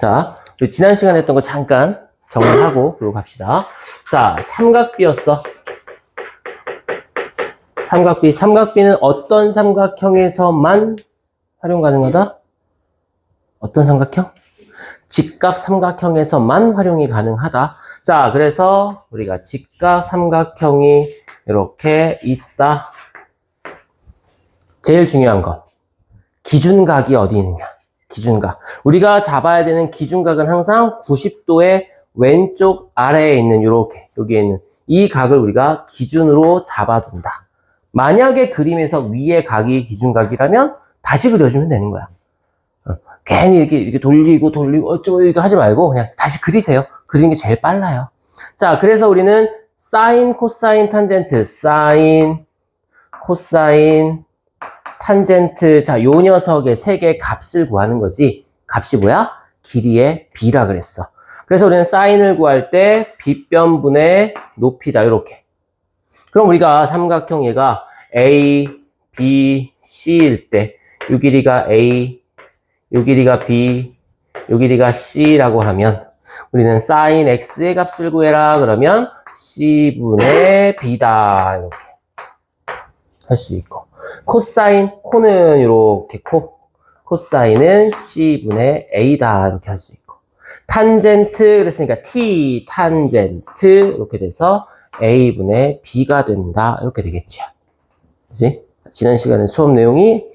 자, 우리 지난 시간에 했던 거 잠깐 정리하고 그러고 갑시다. 자, 삼각비였어. 삼각비. 삼각비는 어떤 삼각형에서만 활용 가능하다? 어떤 삼각형? 직각 삼각형에서만 활용이 가능하다. 자, 그래서 우리가 직각 삼각형이 이렇게 있다. 제일 중요한 건 기준각이 어디 있느냐. 기준각. 우리가 잡아야 되는 기준각은 항상 90도의 왼쪽 아래에 있는 요렇게 여기에 있는 이 각을 우리가 기준으로 잡아둔다. 만약에 그림에서 위에 각이 기준각이라면 다시 그려주면 되는 거야. 괜히 이렇게 돌리고 어쩌고 이렇게 하지 말고 그냥 다시 그리세요. 그리는 게 제일 빨라요. 자, 그래서 우리는 사인, 코사인, 탄젠트, 사인, 코사인, 탄젠트. 자, 요 녀석의 세 개의 값을 구하는 거지. 값이 뭐야? 길이의 b라 그랬어. 그래서 우리는 사인을 구할 때 빗변분의 높이다. 이렇게. 그럼 우리가 삼각형 얘가 A, B, C일 때 요 길이가 A, 요 길이가 B, 요 길이가 C라고 하면 우리는 sin X의 값을 구해라. 그러면 C분의 B다. 이렇게 할 수 있고. 코사인, 코는 이렇게 코사인은 C분의 A다. 이렇게 할 수 있고. 탄젠트, 그랬으니까 T 탄젠트 이렇게 돼서 A분의 B가 된다. 이렇게 되겠죠. 그치? 지난 시간에 수업 내용이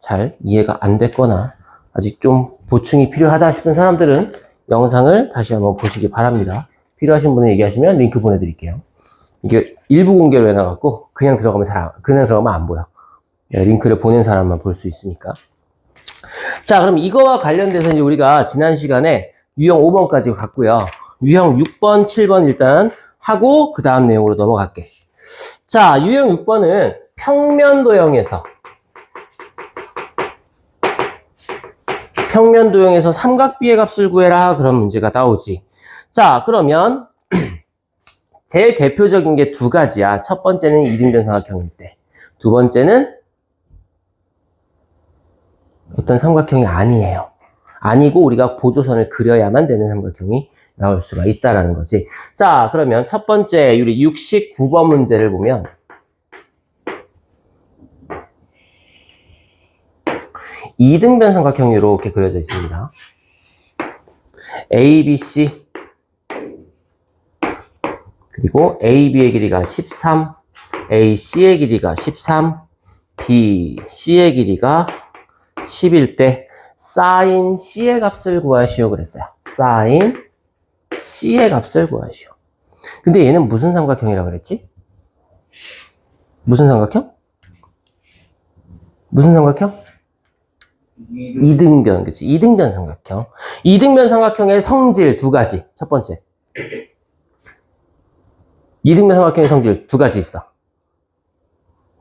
잘 이해가 안 됐거나 아직 좀 보충이 필요하다 싶은 사람들은 영상을 다시 한번 보시기 바랍니다. 필요하신 분은 얘기하시면 링크 보내드릴게요. 이게 일부 공개로 해놔갖고 그냥 들어가면 안 보여. 링크를 보낸 사람만 볼 수 있으니까. 자, 그럼 이거와 관련돼서 이제 우리가 지난 시간에 유형 5번까지 갔고요. 유형 6번, 7번 일단 하고 그 다음 내용으로 넘어갈게. 자, 유형 6번은 평면도형에서 삼각비의 값을 구해라. 그런 문제가 나오지. 자, 그러면 제일 대표적인 게 두 가지야. 첫 번째는 이등변 삼각형일 때. 두 번째는 어떤 삼각형이 아니에요. 아니고 우리가 보조선을 그려야만 되는 삼각형이 나올 수가 있다라는 거지. 자, 그러면 첫 번째 우리 69번 문제를 보면 이등변 삼각형이 이렇게 그려져 있습니다. ABC 그리고 AB의 길이가 13, AC의 길이가 13, BC의 길이가 10일 때 sin C의 값을 구하시오 그랬어요. sin C의 값을 구하시오. 근데 얘는 무슨 삼각형이라 그랬지? 무슨 삼각형? 무슨 삼각형? 이등변, 그치? 이등변 삼각형. 이등변 삼각형의 성질 두 가지. 첫 번째. 이등변 삼각형의 성질 두 가지 있어.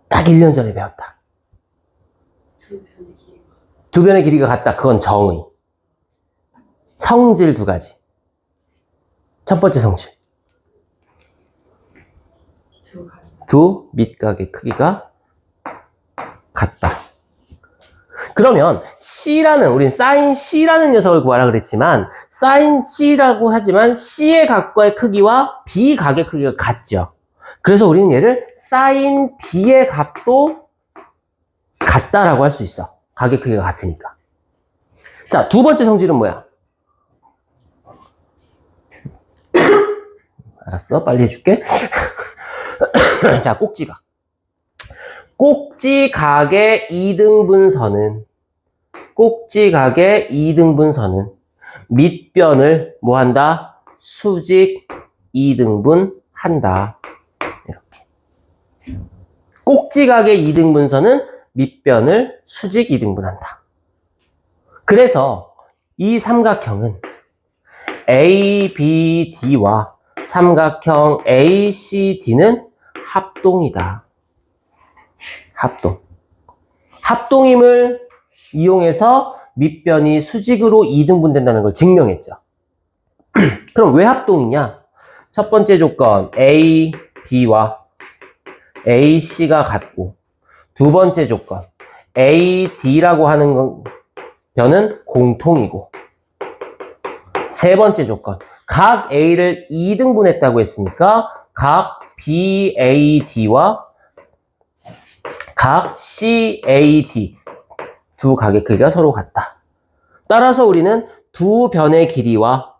딱 1년 전에 배웠다. 두 변의 길이가 같다. 그건 정의. 성질 두 가지. 첫 번째 성질. 두 밑각의 크기가 같다. 그러면 C라는, 우린 sin C라는 녀석을 구하라 그랬지만 sin C라고 하지만 C의 각과의 크기와 B 각의 크기가 같죠. 그래서 우리는 얘를 sin B의 값도 같다라고 할 수 있어. 각의 크기가 같으니까. 자, 두 번째 성질은 뭐야? 알았어, 빨리 해줄게. 자, 꼭지각. 꼭지각의 이등분선은 밑변을 뭐 한다? 수직 이등분한다. 이렇게. 꼭지각의 이등분선은 밑변을 수직 이등분한다. 그래서 이 삼각형은 ABD와 삼각형 ACD는 합동이다. 합동임을 이용해서 밑변이 수직으로 이등분된다는 걸 증명했죠. 그럼 왜 합동이냐? 첫 번째 조건 AB와 AC가 같고, 두 번째 조건 AD라고 하는 변은 공통이고, 세 번째 조건. 각 A를 2등분했다고 했으니까 각 BAD와 각 CAD 두 각의 크기가 서로 같다. 따라서 우리는 두 변의 길이와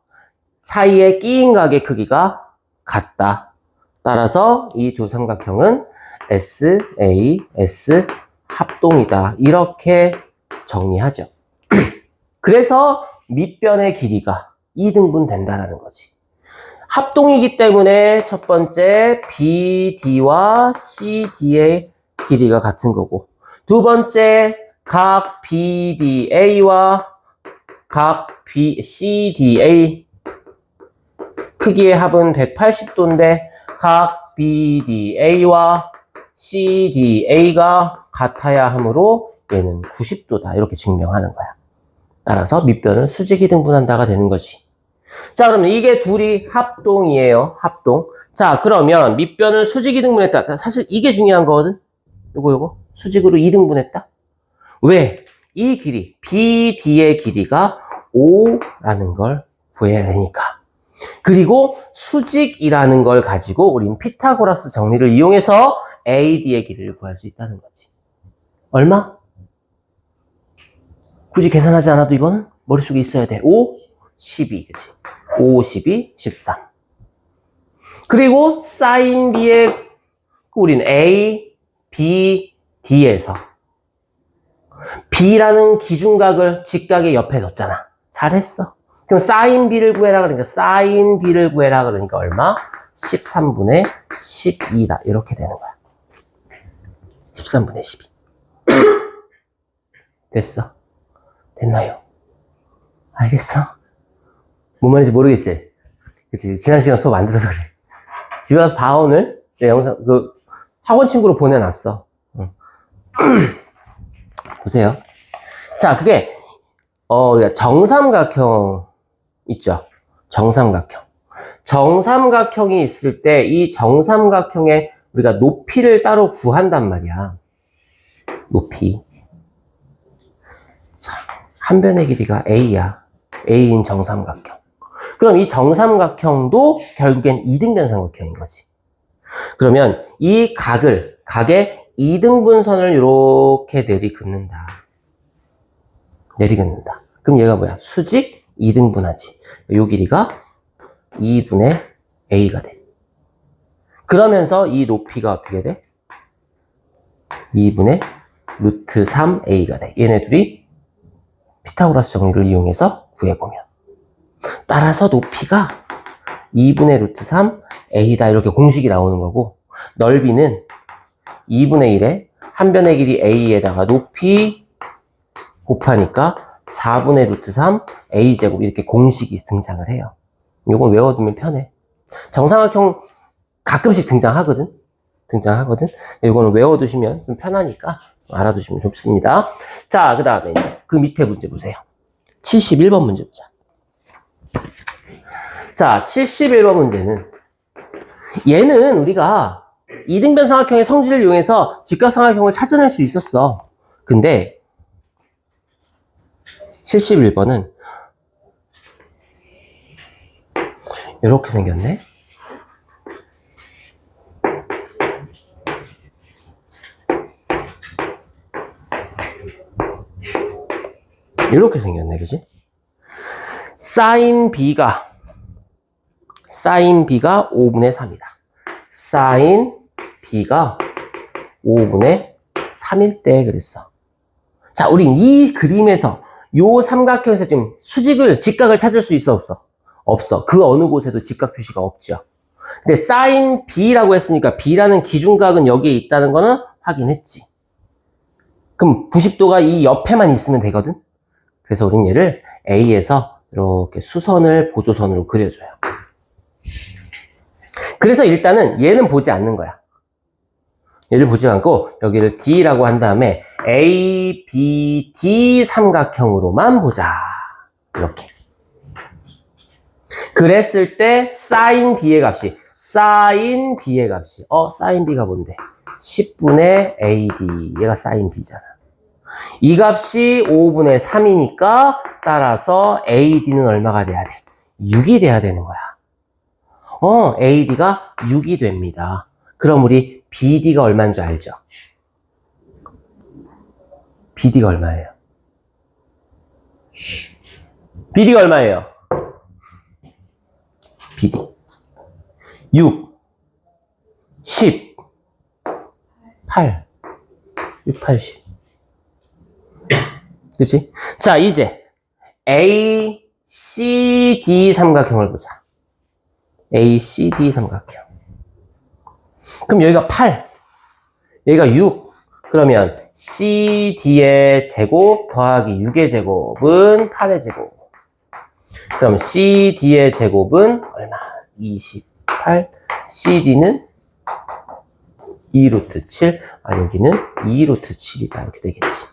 사이에 끼인 각의 크기가 같다. 따라서 이 두 삼각형은 SAS 합동이다. 이렇게 정리하죠. 그래서 밑변의 길이가 2등분 된다라는 거지. 합동이기 때문에 첫 번째 BD와 CD의 길이가 같은 거고, 두 번째 각 BDA와 각 CDA 크기의 합은 180도인데 각 BDA와 CDA가 같아야 하므로 얘는 90도다. 이렇게 증명하는 거야. 따라서 밑변을 수직이 등분한다가 되는 거지. 자, 그러면 이게 둘이 합동이에요. 합동. 자, 그러면 밑변을 수직이 등분했다. 사실 이게 중요한 거거든. 요거 수직으로 2등분했다. 왜? 이 길이 BD의 길이가 5라는 걸 구해야 되니까. 그리고 수직이라는 걸 가지고 우린 피타고라스 정리를 이용해서 AD의 길이를 구할 수 있다는 거지. 얼마? 굳이 계산하지 않아도 이건 머릿속에 있어야 돼. 5, 12, 그치? 5, 12, 13. 그리고 사인 B의 우린 A, B, D에서 B라는 기준각을 직각의 옆에 뒀잖아. 잘했어. 그럼 사인 B를 구해라 그러니까 사인 B를 구해라 그러니까 얼마? 13분의 12다. 이렇게 되는 거야. 13분의 12. 됐어? 됐나요? 알겠어? 뭔 말인지 모르겠지? 그치? 지난 시간 수업 안 들어서 그래. 집에 가서 봐, 오늘. 내 영상, 학원 친구로 보내놨어. 응. 보세요. 자, 그게, 우리가 정삼각형 있죠? 정삼각형. 정삼각형이 있을 때 이 정삼각형의 우리가 높이를 따로 구한단 말이야. 높이. 자, 한 변의 길이가 A야. A인 정삼각형. 그럼 이 정삼각형도 결국엔 2등된 삼각형인 거지. 그러면 이 각의 2등분선을 이렇게 내리긋는다. 내리긋는다. 그럼 얘가 뭐야? 수직 2등분하지. 요 길이가 2분의 A가 돼. 그러면서 이 높이가 어떻게 돼? 2분의 루트 3A가 돼. 얘네 둘이 피타고라스 정리를 이용해서 구해보면. 따라서 높이가 2분의 루트 3A다. 이렇게 공식이 나오는 거고, 넓이는 2분의 1에 한 변의 길이 A에다가 높이 곱하니까 4분의 루트 3 A제곱 이렇게 공식이 등장을 해요. 이건 외워두면 편해. 정삼각형 가끔씩 등장하거든. 이거는 외워두시면 좀 편하니까 알아두시면 좋습니다. 자, 그 다음에 그 밑에 문제 보세요. 71번 문제 보자. 자, 71번 문제는 얘는 우리가 이등변 삼각형의 성질을 이용해서 직각삼각형을 찾아낼 수 있었어. 근데 71번은 이렇게 생겼네. 이렇게 생겼네, 그지? 사인 B가 5분의 3이다. 사인 B가 5분의 3일 때 그랬어. 자, 우린 이 그림에서 요 삼각형에서 지금 직각을 찾을 수 있어, 없어? 없어. 그 어느 곳에도 직각 표시가 없죠. 근데 사인 B라고 했으니까 B라는 기준각은 여기에 있다는 거는 확인했지. 그럼 90도가 이 옆에만 있으면 되거든? 그래서 우린 얘를 A에서 이렇게 수선을 보조선으로 그려줘요. 그래서 일단은 얘는 보지 않는 거야. 얘를 보지 않고 여기를 D라고 한 다음에 A, B, D 삼각형으로만 보자. 이렇게. 그랬을 때 사인 B의 값이 사인 B가 뭔데? 10분의 AD. 얘가 사인 B잖아. 이 값이 5분의 3이니까 따라서 AD는 얼마가 돼야 돼? 6이 돼야 되는 거야. AD가 6이 됩니다. 그럼 우리 BD가 얼마인 줄 알죠? BD가 얼마예요? BD가 얼마예요? BD 6 10 8 6, 8, 10 그치? 자, 이제 A, C, D 삼각형을 보자. A, C, D 삼각형. 그럼 여기가 8, 여기가 6. 그러면 C, D의 제곱 더하기 6의 제곱은 8의 제곱. 그럼 C, D의 제곱은 얼마? 28. C, D는 2루트 7. 여기는 2루트 7이다. 이렇게 되겠지.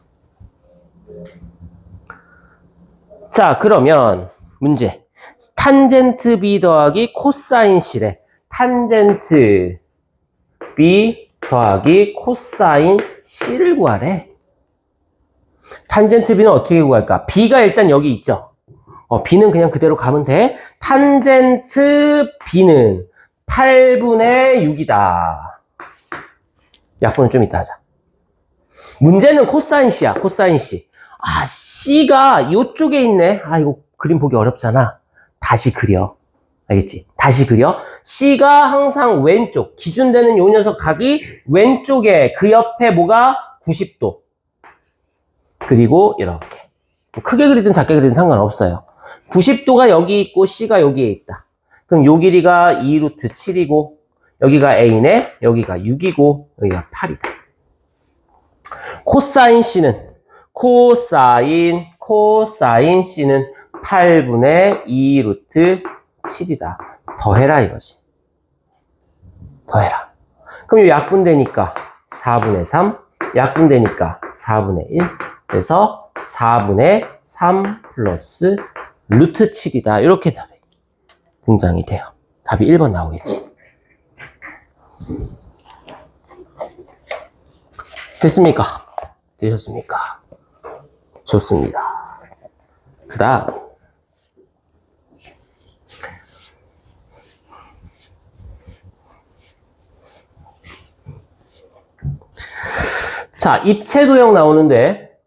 자, 그러면 문제. 탄젠트 B 더하기 코사인 C래. 탄젠트 B 더하기 코사인 C를 구하래. 탄젠트 B는 어떻게 구할까? B가 일단 여기 있죠. B는 그냥 그대로 가면 돼. 탄젠트 B는 8분의 6이다. 약분은 좀 이따 하자. 문제는 코사인 C야. 코사인 C. C가 이쪽에 있네. 이거 그림 보기 어렵잖아. 다시 그려. 알겠지? 다시 그려. C가 항상 왼쪽. 기준되는 요 녀석 각이 왼쪽에 그 옆에 뭐가 90도. 그리고 이렇게. 크게 그리든 작게 그리든 상관없어요. 90도가 여기 있고 C가 여기에 있다. 그럼 요 길이가 2루트 7이고 여기가 A네. 여기가 6이고 여기가 8이다. 코사인 C는 코사인 C는 8분의 2루트 7이다. 더해라 이거지. 더해라. 그럼 이 약분되니까 4분의 3, 약분되니까 4분의 1. 그래서 4분의 3 플러스 루트 7이다. 이렇게 답이 등장이 돼요. 답이 1번 나오겠지. 됐습니까? 되셨습니까? 좋습니다. 그 다음 자, 입체도형 나오는데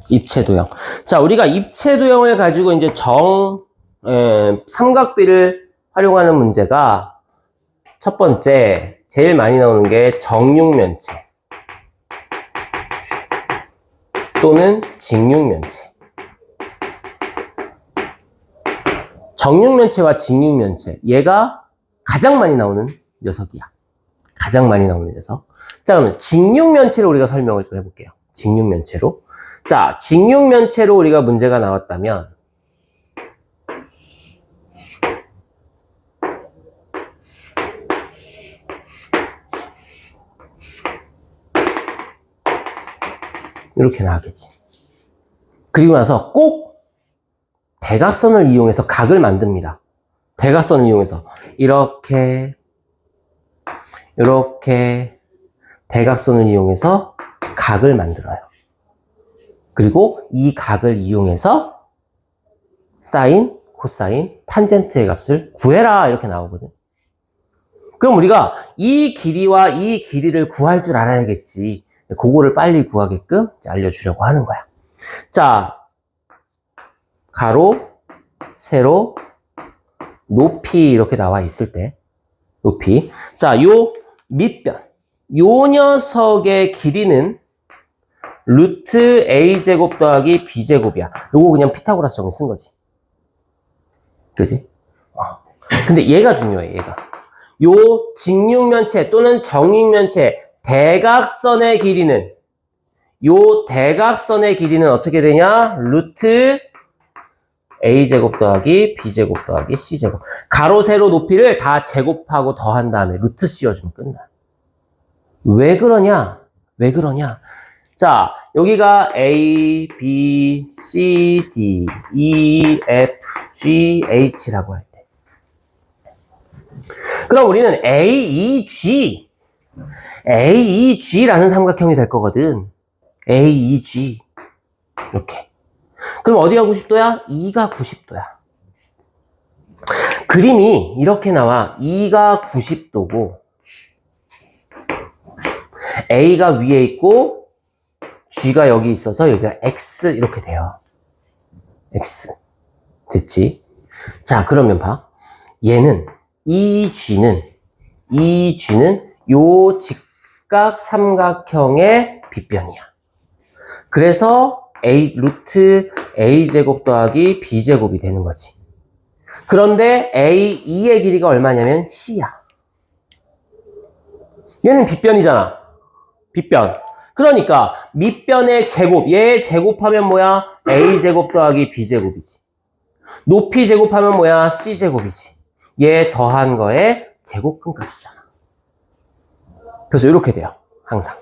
입체도형. 자, 우리가 입체도형을 가지고 이제 삼각비를 활용하는 문제가 첫 번째 제일 많이 나오는 게 정육면체 또는 직육면체. 정육면체와 직육면체. 얘가 가장 많이 나오는 녀석이야. 가장 많이 나오는 녀석. 자, 그러면 직육면체로 우리가 설명을 좀 해볼게요. 직육면체로. 자, 직육면체로 우리가 문제가 나왔다면 이렇게 나왔겠지. 그리고 나서 꼭 대각선을 이용해서 각을 만듭니다. 대각선을 이용해서 이렇게 대각선을 이용해서 각을 만들어요. 그리고 이 각을 이용해서 사인, 코사인, 탄젠트의 값을 구해라 이렇게 나오거든. 그럼 우리가 이 길이와 이 길이를 구할 줄 알아야겠지. 그거를 빨리 구하게끔 알려주려고 하는 거야. 자, 가로, 세로, 높이 이렇게 나와 있을 때 높이. 자, 요 밑변. 요 녀석의 길이는 루트 a제곱 더하기 b제곱이야. 요거 그냥 피타고라스 정리 쓴 거지. 그지? 근데 얘가 중요해, 얘가. 요 직육면체 또는 정육면체 대각선의 길이는 어떻게 되냐? 루트 a제곱 더하기 b제곱 더하기 c제곱. 가로, 세로, 높이를 다 제곱하고 더한 다음에 루트 씌워주면 끝나. 왜 그러냐? 자, 여기가 A, B, C, D, E, F, G, H라고 할 때. 그럼 우리는 AEG라는 삼각형이 될 거거든. AEG. 이렇게. 그럼 어디가 90도야? 2가 90도야. 그림이 이렇게 나와. 2가 90도고 A가 위에 있고 G가 여기 있어서 여기가 X 이렇게 돼요. X. 됐지? 자, 그러면 봐. 얘는 이 G는 요 직각 삼각형의 빗변이야. 그래서 루트 A제곱 더하기 B제곱이 되는 거지. 그런데 A2의 길이가 얼마냐면 C야. 얘는 빗변이잖아. 빗변. 그러니까 밑변의 제곱, 얘 제곱하면 뭐야? A제곱 더하기 B제곱이지. 높이 제곱하면 뭐야? C제곱이지. 얘 더한 거에 제곱근 값이잖아. 그래서 이렇게 돼요. 항상.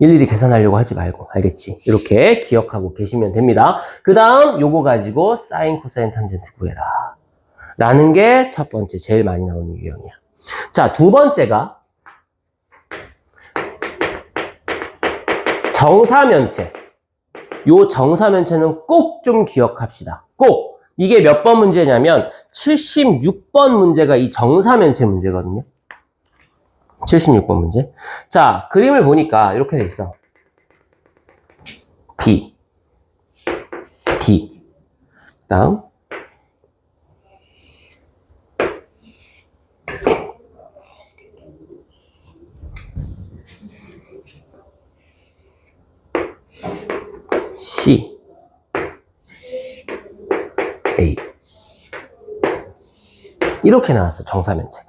일일이 계산하려고 하지 말고. 알겠지? 이렇게 기억하고 계시면 됩니다. 그 다음 요거 가지고 사인, 코사인, 탄젠트 구해라. 라는 게 첫 번째 제일 많이 나오는 유형이야. 자, 두 번째가 정사면체. 요 정사면체는 꼭 좀 기억합시다. 꼭! 이게 몇 번 문제냐면 76번 문제가 이 정사면체 문제거든요. 76번 문제. 자, 그림을 보니까 이렇게 돼 있어. B. 다음 C. A. 이렇게 나왔어, 정사면체가.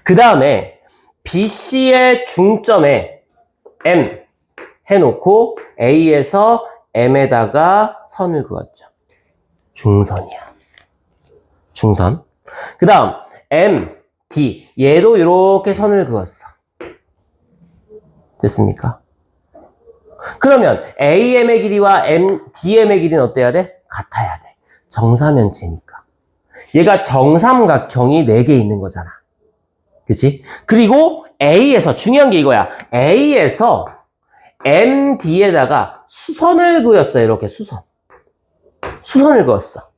그 다음에 BC의 중점에 M 해놓고 A에서 M에다가 선을 그었죠. 중선이야. 중선. 그 다음 M, D. 얘도 이렇게 선을 그었어. 됐습니까? 그러면 AM의 길이와 DM의 길이는 어때야 돼? 같아야 돼. 정사면체니까. 얘가 정삼각형이 4개 있는 거잖아. 그치? 그리고 A에서, 중요한 게 이거야. A에서 MD에다가 수선을 그었어요. 이렇게 수선을 그었어.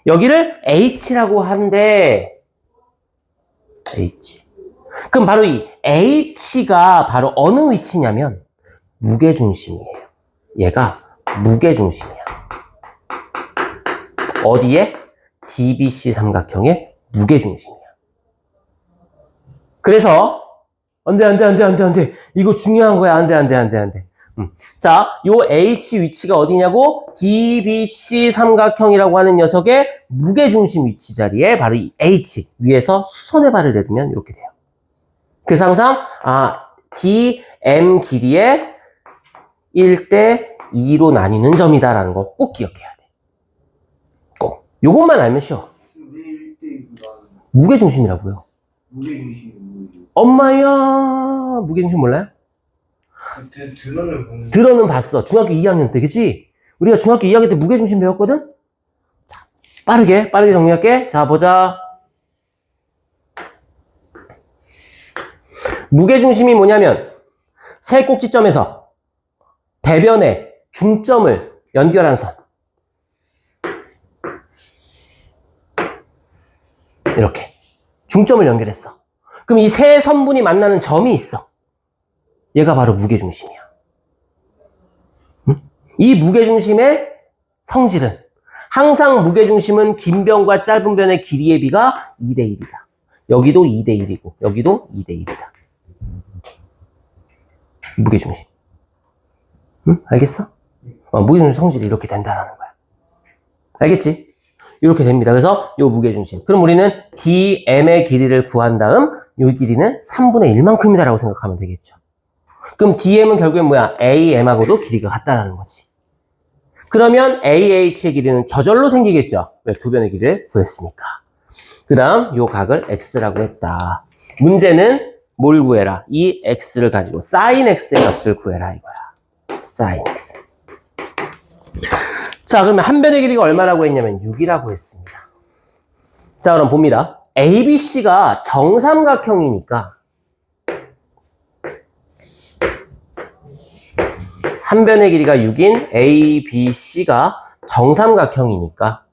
여기를 H라고 한대. H. 그럼 바로 이 H가 바로 어느 위치냐면 무게중심이에요. 얘가 무게중심이야. 어디에? DBC 삼각형의 무게중심이야. 그래서 안 돼. 이거 중요한 거야. 안 돼. 자, 요 H 위치가 어디냐고? DBC 삼각형이라고 하는 녀석의 무게중심 위치 자리에 바로 이 H 위에서 수선의 발을 내두면 이렇게 돼요. 그래서 항상 DM 길이의 1대 2로 나뉘는 점이다라는 거 꼭 기억해야 돼. 꼭. 요것만 알면 쉬워. 무게중심이라고요. 무게중심이 뭐예요? 엄마야, 무게중심 몰라요? 드러는 봤어. 중학교 2학년 때, 그치? 우리가 중학교 2학년 때 무게중심 배웠거든? 자, 빠르게 정리할게. 자, 보자. 무게중심이 뭐냐면, 세 꼭지점에서 대변의 중점을 연결한 선. 이렇게. 중점을 연결했어. 그럼 이 세 선분이 만나는 점이 있어. 얘가 바로 무게중심이야. 응? 이 무게중심의 성질은 항상 무게중심은 긴 변과 짧은 변의 길이의 비가 2대1이다. 여기도 2대1이고 여기도 2대1이다. 무게중심. 응? 알겠어? 무게중심 성질이 이렇게 된다라는 거야. 알겠지? 이렇게 됩니다. 그래서 요 무게중심. 그럼 우리는 DM의 길이를 구한 다음 요 길이는 3분의 1만큼이다 라고 생각하면 되겠죠. 그럼 DM은 결국엔 뭐야? AM하고도 길이가 같다라는 거지. 그러면 AH의 길이는 저절로 생기겠죠. 왜? 두 변의 길이를 구했으니까. 그 다음 요 각을 X라고 했다. 문제는 뭘 구해라? 이 X를 가지고 sin X의 값을 구해라 이거야. sin X. 자, 그러면 한 변의 길이가 얼마라고 했냐면 6이라고 했습니다. 자, 그럼 봅니다. ABC가 정삼각형이니까 한 변의 길이가 6인 A, B, C가 정삼각형이니까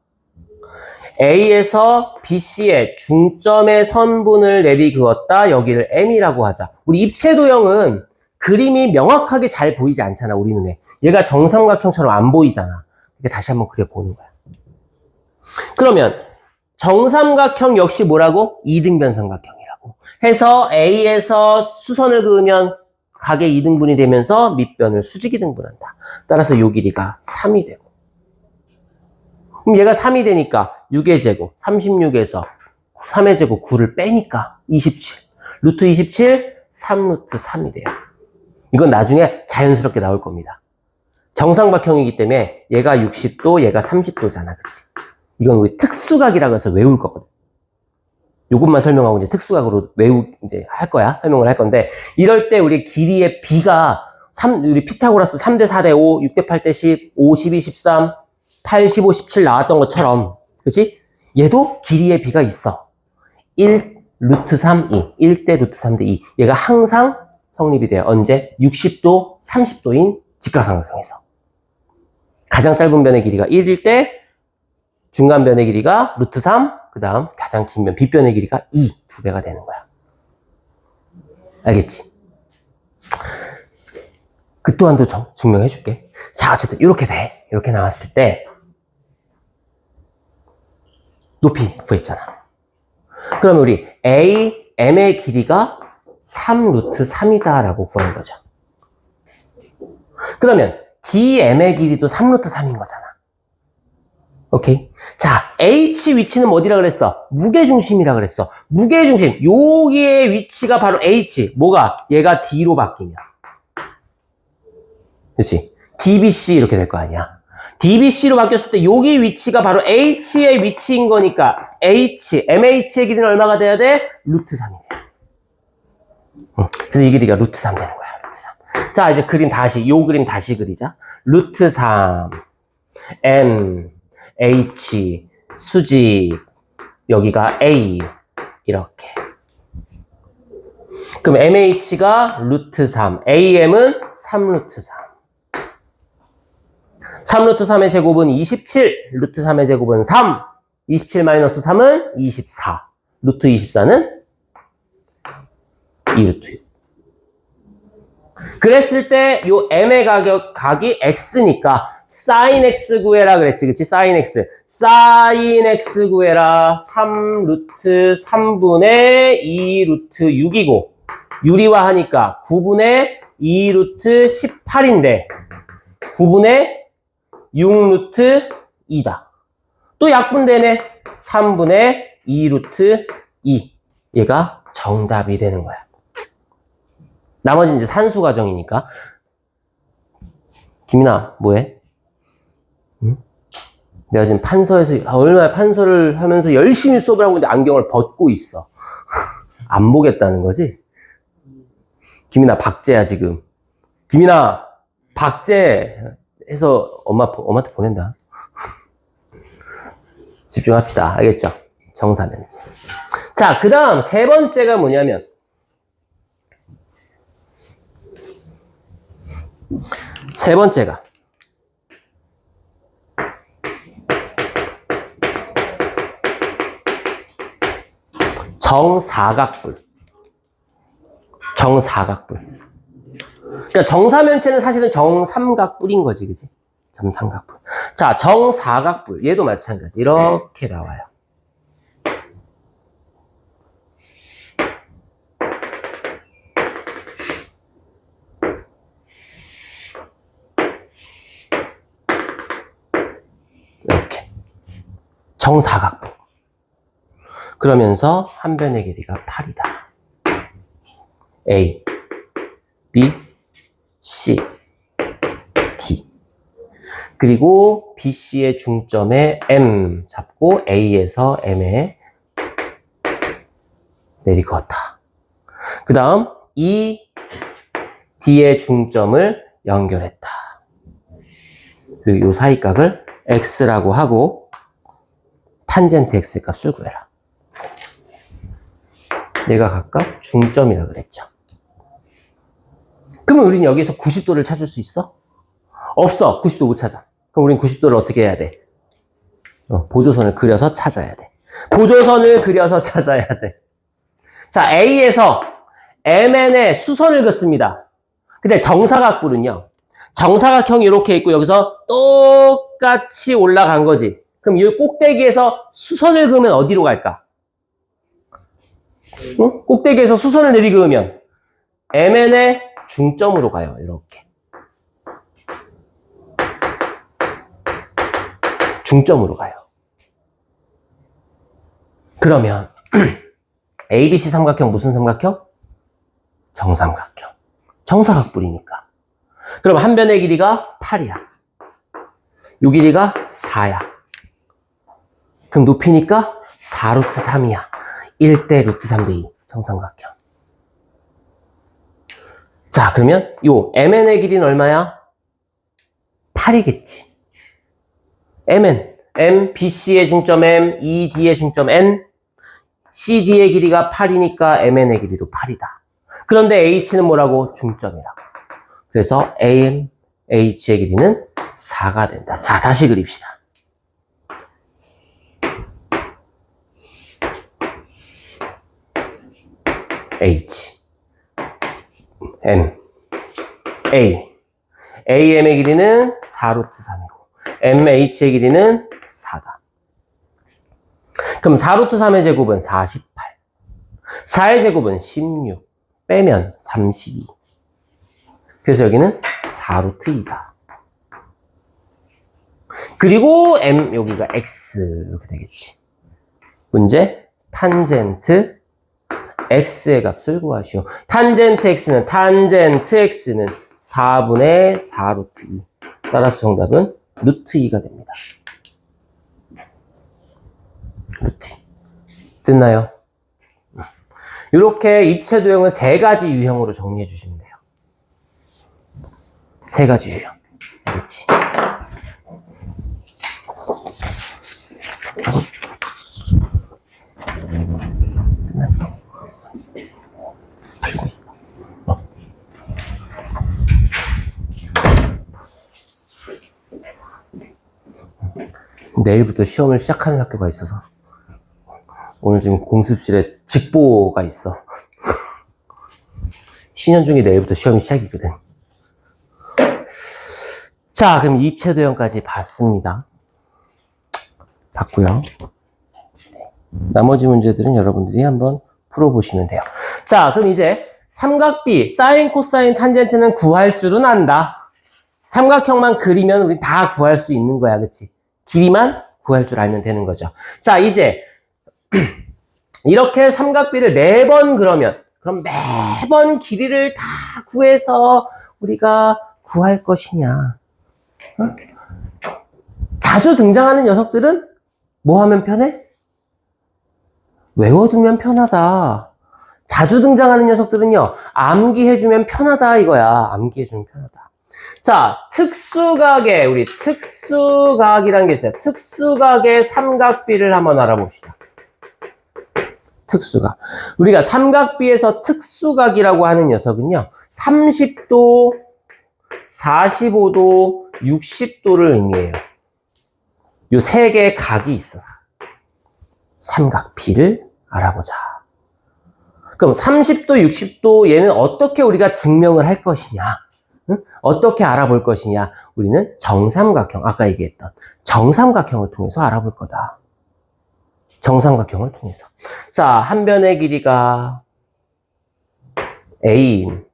A에서 BC의 중점의 선분을 내리그었다. 여기를 M이라고 하자. 우리 입체도형은 그림이 명확하게 잘 보이지 않잖아, 우리 눈에. 얘가 정삼각형처럼 안 보이잖아. 이렇게 다시 한번 그려보는 거야. 그러면 정삼각형 역시 뭐라고? 이등변 삼각형이라고. 해서 A에서 수선을 그으면 각의 이등분이 되면서 밑변을 수직이 등분한다. 따라서 요 길이가 3이 되고. 그럼 얘가 3이 되니까 6의 제곱, 36에서 3의 제곱 9를 빼니까 27. 루트 27, 3루트 3이 돼요. 이건 나중에 자연스럽게 나올 겁니다. 정삼각형이기 때문에 얘가 60도, 얘가 30도잖아. 그치? 이건 우리 특수각이라고 해서 외울 거거든. 요것만 설명하고 이제 특수각으로 이제 할 거야. 설명을 할 건데, 이럴 때 우리 길이의 B가 우리 피타고라스 3대 4대 5, 6대 8대 10, 5, 12, 13, 8, 15, 17 나왔던 것처럼, 그치? 얘도 길이의 B가 있어. 1, 루트 3, 2. 1대 루트 3대 2. 얘가 항상 성립이 돼요. 언제? 60도, 30도인 직각삼각형에서. 가장 짧은 변의 길이가 1일 때, 중간 변의 길이가 루트 3, 그 다음 가장 긴 변, 빗변의 길이가 2, 2배가 되는 거야. 알겠지? 그 또한도 증명해 줄게. 자, 어쨌든 이렇게 돼. 이렇게 나왔을 때 높이 구했잖아. 그러면 우리 A, M의 길이가 3 루트 3이다 라고 구하는 거죠. 그러면 DM의 길이도 3 루트 3인 거잖아. 오케이. 자, H 위치는 어디라 그랬어? 무게중심이라 그랬어. 무게중심. 여기의 위치가 바로 H. 뭐가? 얘가 D로 바뀌면. 그렇지? DBC 이렇게 될 거 아니야. DBC로 바뀌었을 때 여기 위치가 바로 H의 위치인 거니까 MH의 길이는 얼마가 돼야 돼? 루트 3이 돼. 그래서 이 길이가 루트 3 되는 거야. 루트 3. 자, 이제 요 그림 다시 그리자. 루트 3, M, H, 수직, 여기가 A, 이렇게. 그럼 MH가 루트 3, AM은 3 루트 3. 3 루트 3의 제곱은 27, 루트 3의 제곱은 3, 27 마이너스 3은 24, 루트 24는 2루트 6. 그랬을 때 요 M의 각이 X니까 sin X 구해라 그랬지, 그치? sin X. sin X 구해라. 3 루트 3분의 2 루트 6이고, 유리화하니까 9분의 2 루트 18인데, 9분의 6 루트 2다. 또 약분되네. 3분의 2 루트 2. 얘가 정답이 되는 거야. 나머지는 이제 산수 과정이니까. 김이나, 뭐해? 응? 내가 지금 얼마나 판서를 하면서 열심히 수업을 하고 있는데 안경을 벗고 있어. 안 보겠다는 거지? 김이나, 박제야, 지금. 김이나, 박제! 해서 엄마한테 보낸다. 집중합시다. 알겠죠? 정사면체. 자, 그 다음 세 번째가 뭐냐면, 세 번째가 정사각불. 그러니까 정사면체는 사실은 정삼각뿔인 거지, 그지? 정삼각뿔. 자, 정사각뿔. 얘도 마찬가지. 이렇게 나와요. 이렇게. 정사각뿔. 그러면서 한 변의 길이가 8이다. A, B, C, D. 그리고 BC의 중점에 M 잡고 A에서 M에 내리그었다. 그 다음 E, D의 중점을 연결했다. 그리고 이 사이각을 X라고 하고 탄젠트 X의 값을 구해라. 얘가 각각 중점이라 그랬죠. 그러면 우리는 여기서 90도를 찾을 수 있어? 없어. 90도 못 찾아. 그럼 우린 90도를 어떻게 해야 돼? 보조선을 그려서 찾아야 돼. 보조선을 그려서 찾아야 돼. 자, A에서 MN의 수선을 긋습니다. 근데 정사각뿔은요. 정사각형이 이렇게 있고 여기서 똑같이 올라간 거지. 그럼 이 꼭대기에서 수선을 그으면 어디로 갈까? 응? 꼭대기에서 수선을 내리그으면 MN의 중점으로 가요. 이렇게. 중점으로 가요. 그러면 ABC 삼각형 무슨 삼각형? 정삼각형. 정사각뿔이니까. 그럼 한 변의 길이가 8이야. 요 길이가 4야. 그럼 높이니까 4루트 3이야. 1대 루트 3대 2. 정삼각형. 자, 그러면 요 MN의 길이는 얼마야? 8이겠지. MN. M, BC의 중점 M, ED의 중점 N, CD의 길이가 8이니까 MN의 길이도 8이다. 그런데 H는 뭐라고? 중점이라고. 그래서 AM, H의 길이는 4가 된다. 자, 다시 그립시다. H, M, A. AM의 길이는 4루트 3이고, MH의 길이는 4다. 그럼 4루트 3의 제곱은 48. 4의 제곱은 16. 빼면 32. 그래서 여기는 4루트 2다. 그리고 M, 여기가 X. 이렇게 되겠지. 문제, 탄젠트 X의 값을 구하시오. 탄젠트 X는 4분의 4루트 2. 따라서 정답은 루트 2가 됩니다. 루트 2. 됐나요? 이렇게 입체 도형은 3가지 유형으로 정리해 주시면 돼요. 3가지 유형. 알겠지? 끝났어? 풀고 있어. 내일부터 시험을 시작하는 학교가 있어서 오늘 지금 공습실에 직보가 있어. 신현중이 내일부터 시험이 시작이거든. 자, 그럼 입체 도형까지 봤습니다. 봤고요. 나머지 문제들은 여러분들이 한번 풀어보시면 돼요. 자, 그럼 이제 삼각비, 사인, 코사인, 탄젠트는 구할 줄은 안다. 삼각형만 그리면 우리 다 구할 수 있는 거야, 그치? 길이만 구할 줄 알면 되는 거죠. 자, 이제 이렇게 삼각비를 매번 그러면 그럼 매번 길이를 다 구해서 우리가 구할 것이냐? 자주 등장하는 녀석들은 뭐 하면 편해? 외워두면 편하다. 자주 등장하는 녀석들은요, 암기해주면 편하다 이거야. 암기해주면 편하다. 자, 특수각의, 우리 특수각이라는 게 있어요. 특수각의 삼각비를 한번 알아봅시다. 특수각. 우리가 삼각비에서 특수각이라고 하는 녀석은요, 30도, 45도, 60도를 의미해요. 요 3개의 각이 있어. 삼각비를 알아보자. 그럼 30도, 60도 얘는 어떻게 우리가 증명을 할 것이냐? 응? 어떻게 알아볼 것이냐? 우리는 정삼각형, 아까 얘기했던 정삼각형을 통해서 알아볼 거다. 정삼각형을 통해서. 자, 한 변의 길이가 A인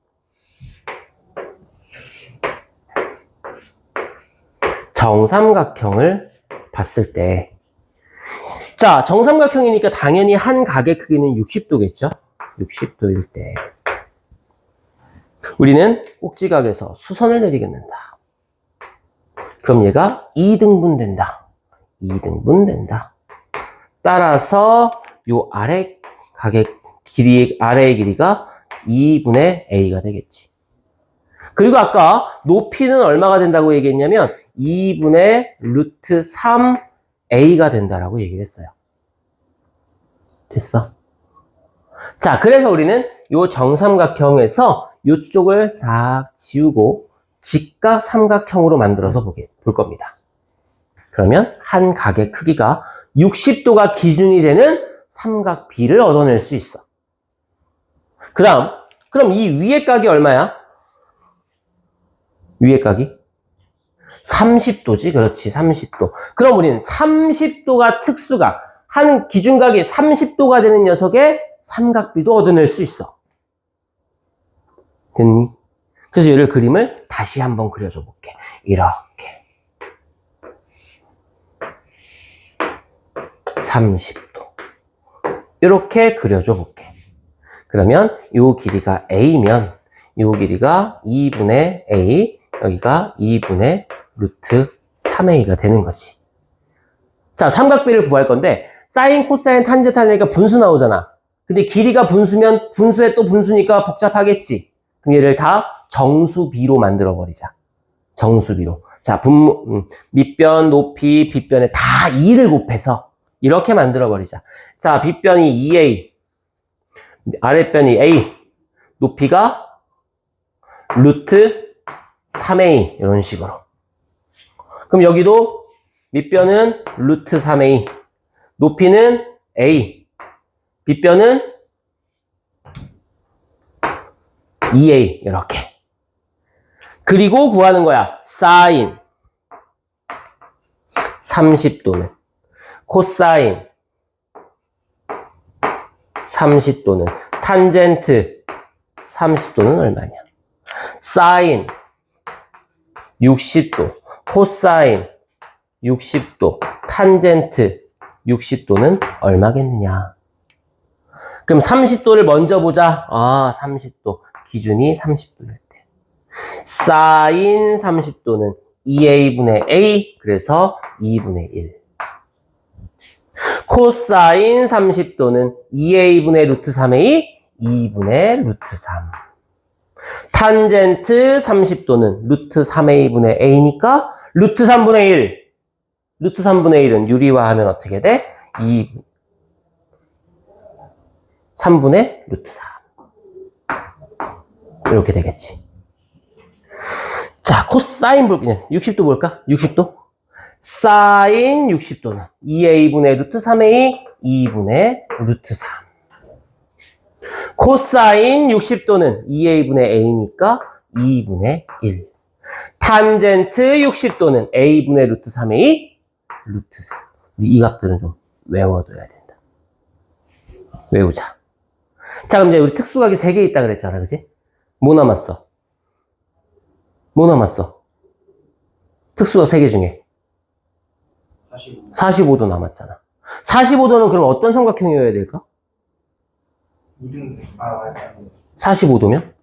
정삼각형을 봤을 때, 자, 정삼각형이니까 당연히 한 각의 크기는 60도겠죠? 60도일 때 우리는 꼭지각에서 수선을 내리겠는다. 그럼 얘가 2등분 된다. 2등분 된다. 따라서 요 아래 각의 길이, 아래의 길이가 2분의 A가 되겠지. 그리고 아까 높이는 얼마가 된다고 얘기했냐면 2분의 루트 3A가 된다라고 얘기를 했어요. 됐어? 자, 그래서 우리는 요 정삼각형에서 요쪽을 싹 지우고 직각 삼각형으로 만들어서 볼 겁니다. 그러면 한 각의 크기가 60도가 기준이 되는 삼각 B를 얻어낼 수 있어. 그럼 이 위의 각이 얼마야? 위의 각이? 30도지, 그렇지, 30도. 그럼 우리는 30도가 특수각, 한 기준각이 30도가 되는 녀석의 삼각 B도 얻어낼 수 있어. 됐니? 그래서 얘를 그림을 다시 한번 그려줘 볼게. 이렇게. 30도. 이렇게 그려줘 볼게. 그러면 요 길이가 A면 요 길이가 2분의 A, 여기가 2분의 루트 3A가 되는 거지. 자, 삼각비를 구할 건데 사인, 코사인, 탄젠트 하려니까 분수 나오잖아. 근데 길이가 분수면 분수에 또 분수니까 복잡하겠지. 그럼 얘를 다 정수비로 만들어 버리자. 정수비로. 자, 밑변, 높이, 빗변에 다 2를 곱해서 이렇게 만들어 버리자. 자, 빗변이 2A, 아랫변이 A, 높이가 루트 3A, 이런 식으로. 그럼 여기도 밑변은 루트 3A, 높이는 A, 빗변은 2A, 이렇게. 그리고 구하는 거야. 사인 30도는, 코사인 30도는, 탄젠트 30도는 얼마냐? 사인 60도, 코사인 60도, 탄젠트 60도는 얼마겠느냐? 그럼 30도를 먼저 보자. 30도. 기준이 30도일 때. 사인 30도는 2A분의 A, 그래서 2분의 1. 코사인 30도는 2A분의 루트 3A, 2분의 루트 3. 탄젠트 30도는 루트 3A분의 A니까 루트 3분의 1. 루트 3분의 1은 유리화하면 어떻게 돼? 3분의 루트 3. 이렇게 되겠지. 자, 코사인 볼게요. 60도 볼까? 60도? 사인 60도는 2A분의 루트 3A, 2분의 루트 3. 코사인 60도는 2A분의 A니까 2분의 1. 탄젠트 60도는 A분의 루트 3A, 루트 3. 이 값들은 좀 외워둬야 된다. 외우자. 자, 그럼 이제 우리 특수각이 3개 있다 그랬잖아, 그지? 뭐 남았어? 뭐 남았어? 특수각 3개 중에 45도 남았잖아. 45도는 그럼 어떤 삼각형이어야 될까? 45도면?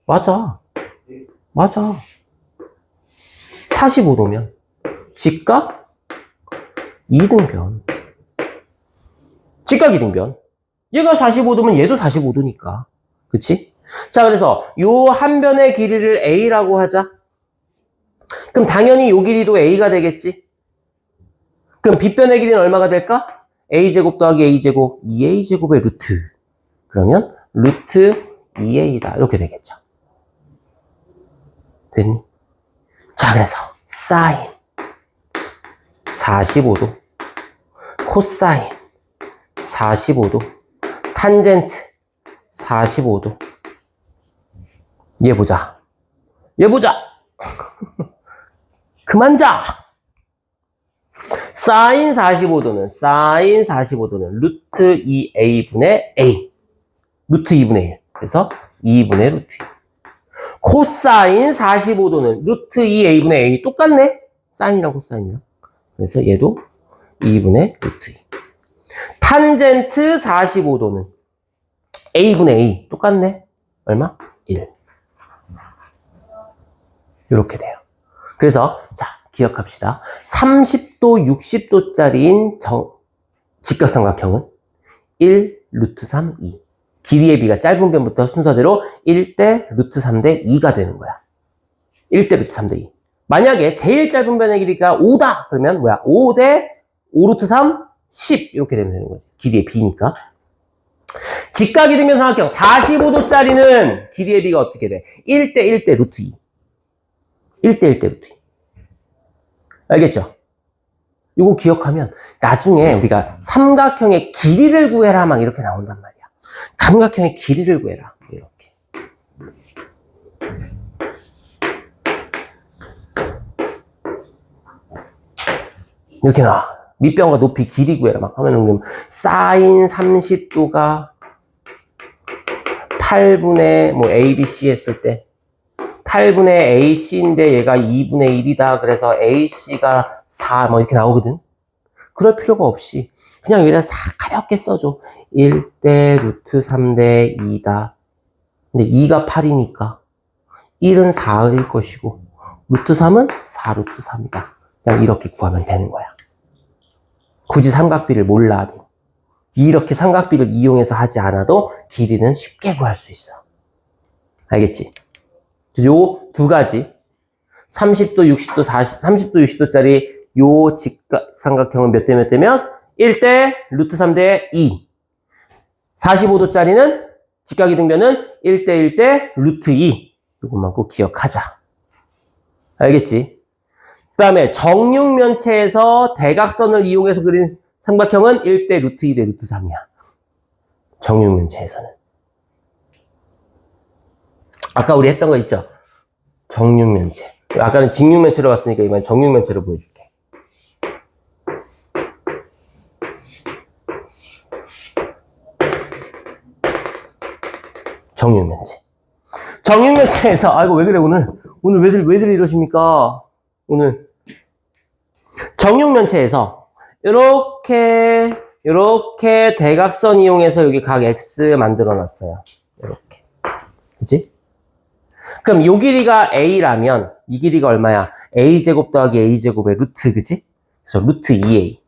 맞아. 맞아. 45도면 직각 2등변. 직각 2등변. 얘가 45도면 얘도 45도니까. 그치? 자, 그래서 요 한 변의 길이를 A라고 하자. 그럼 당연히 요 길이도 A가 되겠지? 그럼 빗변의 길이는 얼마가 될까? A제곱 더하기 A제곱, 2A제곱의 루트. 그러면 루트 2A다. 이렇게 되겠죠. 됐니? 자, 그래서 사인 45도, 코사인 45도, 탄젠트 45도. 얘 보자. 얘 보자. 그만 자. 사인 45도는 루트 2A분의 A. 루트 2분의 1. 그래서 2분의 루트 2. 코사인 45도는 루트 2A분의 A. 똑같네. 사인이랑 코사인이랑. 그래서 얘도 2분의 루트 2. 탄젠트 45도는 A분의 A. 똑같네. 얼마? 1. 이렇게 돼요. 그래서 자, 기억합시다. 30도, 60도짜리인 직각삼각형은 1, 루트 3, 2. 길이의 비가 짧은 변부터 순서대로 1대 루트 3대 2가 되는 거야. 1대 루트 3대 2. 만약에 제일 짧은 변의 길이가 5다. 그러면 뭐야? 5대 5 루트 3, 10. 이렇게 되는 거지. 길이의 비니까. 직각 이등변 삼각형 45도짜리는 길이의 비가 어떻게 돼? 1대 1대 루트 2. 1대 1대 루트 2. 알겠죠? 이거 기억하면 나중에 우리가 삼각형의 길이를 구해라 막 이렇게 나온단 말이야. 삼각형의 길이를 구해라. 이렇게. 이렇게 나와. 밑변과 높이 길이 구해라 막 하면은 사인 30도가 8분의 뭐 ABC 했을 때 8분의 AC인데 얘가 2분의 1이다. 그래서 AC가 4 뭐 이렇게 나오거든. 그럴 필요가 없이 그냥 여기다 싹 가볍게 써줘. 1대 루트 3대 2다. 근데 2가 8이니까 1은 4일 것이고 루트 3은 4 루트 3이다. 그냥 이렇게 구하면 되는 거야. 굳이 삼각비를 몰라도 이렇게 삼각비를 이용해서 하지 않아도 길이는 쉽게 구할 수 있어. 알겠지? 요 두 가지 30도, 60도, 30도, 60도짜리 요 직각삼각형은 몇 대 몇 대면 1대 루트 3대 2. 45도짜리는 직각이등변은 1대 1대 루트 2. 이것만 꼭 기억하자. 알겠지? 그 다음에 정육면체에서 대각선을 이용해서 그린 삼각형은 1대 루트 2대 루트 3이야. 정육면체에서는. 아까 우리 했던 거 있죠? 정육면체. 아까는 직육면체로 봤으니까 이번엔 정육면체로 보여줄게. 정육면체. 정육면체에서, 아이고, 왜 그래, 오늘 왜들 이러십니까? 오늘. 정육면체에서, 이렇게 대각선 이용해서 여기 각 X 만들어 놨어요. 이렇게. 그치? 그럼 요 길이가 A라면, 이 길이가 얼마야? A제곱 더하기 A제곱의 루트, 그치? 그래서 루트 2A.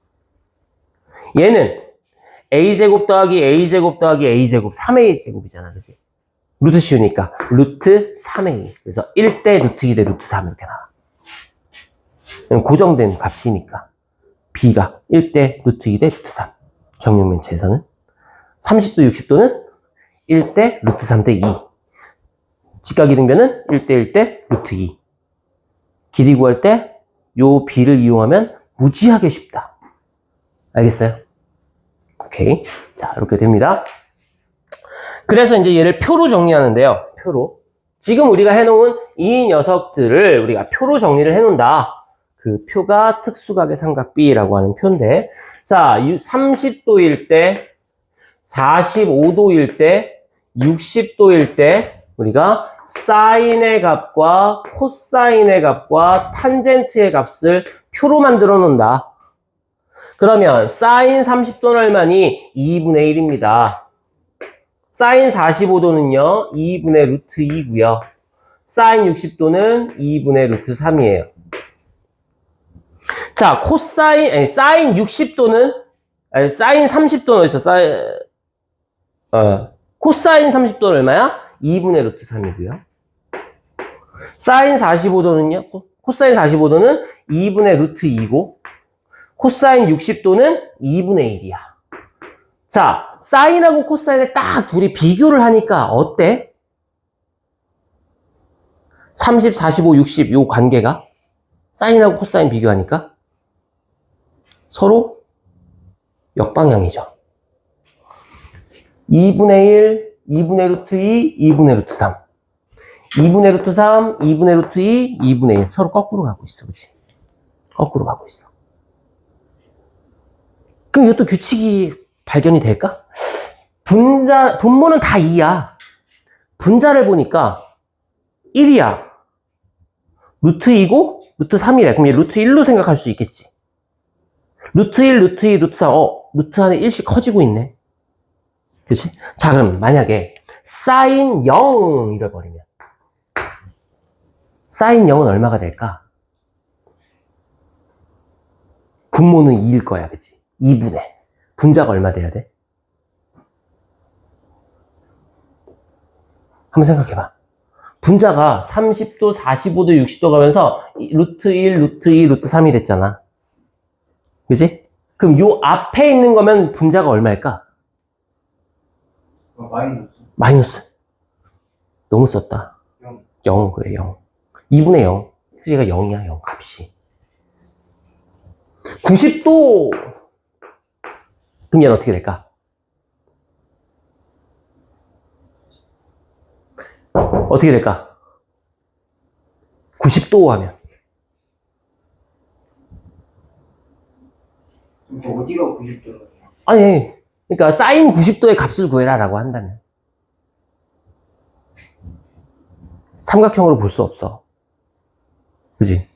얘는 A제곱 더하기 A제곱 더하기 A제곱 3A제곱이잖아, 그치? 루트 씌우니까 루트 3A. 그래서 1대 루트 2대 루트 3 이렇게 나와. 고정된 값이니까 B가 1대 루트 2대 루트 3. 정육면체에서는 30도 60도는 1대 루트 3대 2. 직각이등변은 1대 1대 루트 2. 길이 구할 때 요 B를 이용하면 무지하게 쉽다. 알겠어요? 오케이. 자, 이렇게 됩니다. 그래서 이제 얘를 표로 정리하는데요. 표로. 지금 우리가 해놓은 이 녀석들을 우리가 표로 정리를 해놓는다. 그 표가 특수각의 삼각비라고 하는 표인데, 자, 30도일 때, 45도일 때, 60도일 때, 우리가 사인의 값과 코사인의 값과 탄젠트의 값을 표로 만들어 놓는다. 그러면 사인 30도는 얼마니? 2분의 1입니다. 사인 45도는요, 2분의 루트 2고요. 사인 60도는 2분의 루트 3이에요. 자, 사인 60도는, 사인 30도는 어디서, 코사인 30도는 얼마야? 2분의 루트 3이고요. 사인 45도는요, 코사인 45도는 2분의 루트 2고, 코사인 60도는 2분의 1이야. 자, 사인하고 코사인을 딱 둘이 비교를 하니까 어때? 30, 45, 60 요 관계가 사인하고 코사인 비교하니까 서로 역방향이죠. 2분의 1, 2분의 루트 2, 2분의 루트 3. 2분의 루트 3, 2분의 루트 2, 2분의 1. 서로 거꾸로 가고 있어. 그치? 거꾸로 가고 있어. 그럼 이것도 규칙이 발견이 될까? 분모는 다 2야. 분자를 보니까 1이야. 루트 2고 루트 3이래. 그럼 얘 루트 1로 생각할 수 있겠지. 루트 1, 루트 2, 루트 3. 루트 안에 1씩 커지고 있네. 그치? 자, 그럼 만약에 사인 0 이래버리면 사인 0은 얼마가 될까? 분모는 2일 거야. 그치? 2분의. 분자가 얼마 돼야 돼? 한번 생각해봐. 분자가 30도, 45도, 60도 가면서 루트 1, 루트 2, 루트 3이 됐잖아. 그치? 그럼 요 앞에 있는 거면 분자가 얼마일까? 마이너스. 마이너스. 너무 썼다. 0, 그래, 0. 2분의 0. 그래서 얘가 0이야, 0 값이. 90도! 그럼 얘는 어떻게 될까? 어떻게 될까? 90도 하면. 어디가 90도라고? 아니, 그러니까 사인 90도의 값을 구해라라고 한다면. 삼각형으로 볼 수 없어. 그지?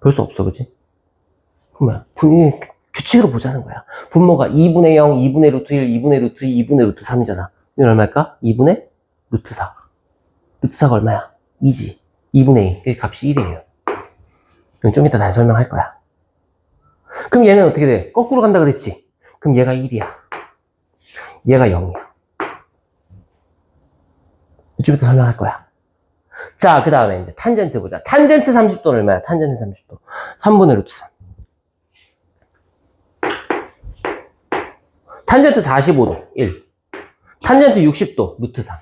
볼 수 없어, 그지? 그러면 분이 규칙으로 보자는 거야. 분모가 2분의 0, 2분의 루트 1, 2분의 루트 2, 2분의 루트 3이잖아. 이건 얼마일까? 2분의 루트 4. 루트 4가 얼마야? 2지. 2분의 2. 그 값이 1이에요. 이건 좀 이따 다시 설명할 거야. 그럼 얘는 어떻게 돼? 거꾸로 간다 그랬지? 그럼 얘가 1이야. 얘가 0이야. 좀 이따 설명할 거야. 자, 그 다음에 이제 탄젠트 보자. 탄젠트 30도는 얼마야? 탄젠트 30도. 3분의 루트 3. 탄젠트 45도. 1. 탄젠트 60도. 루트 3.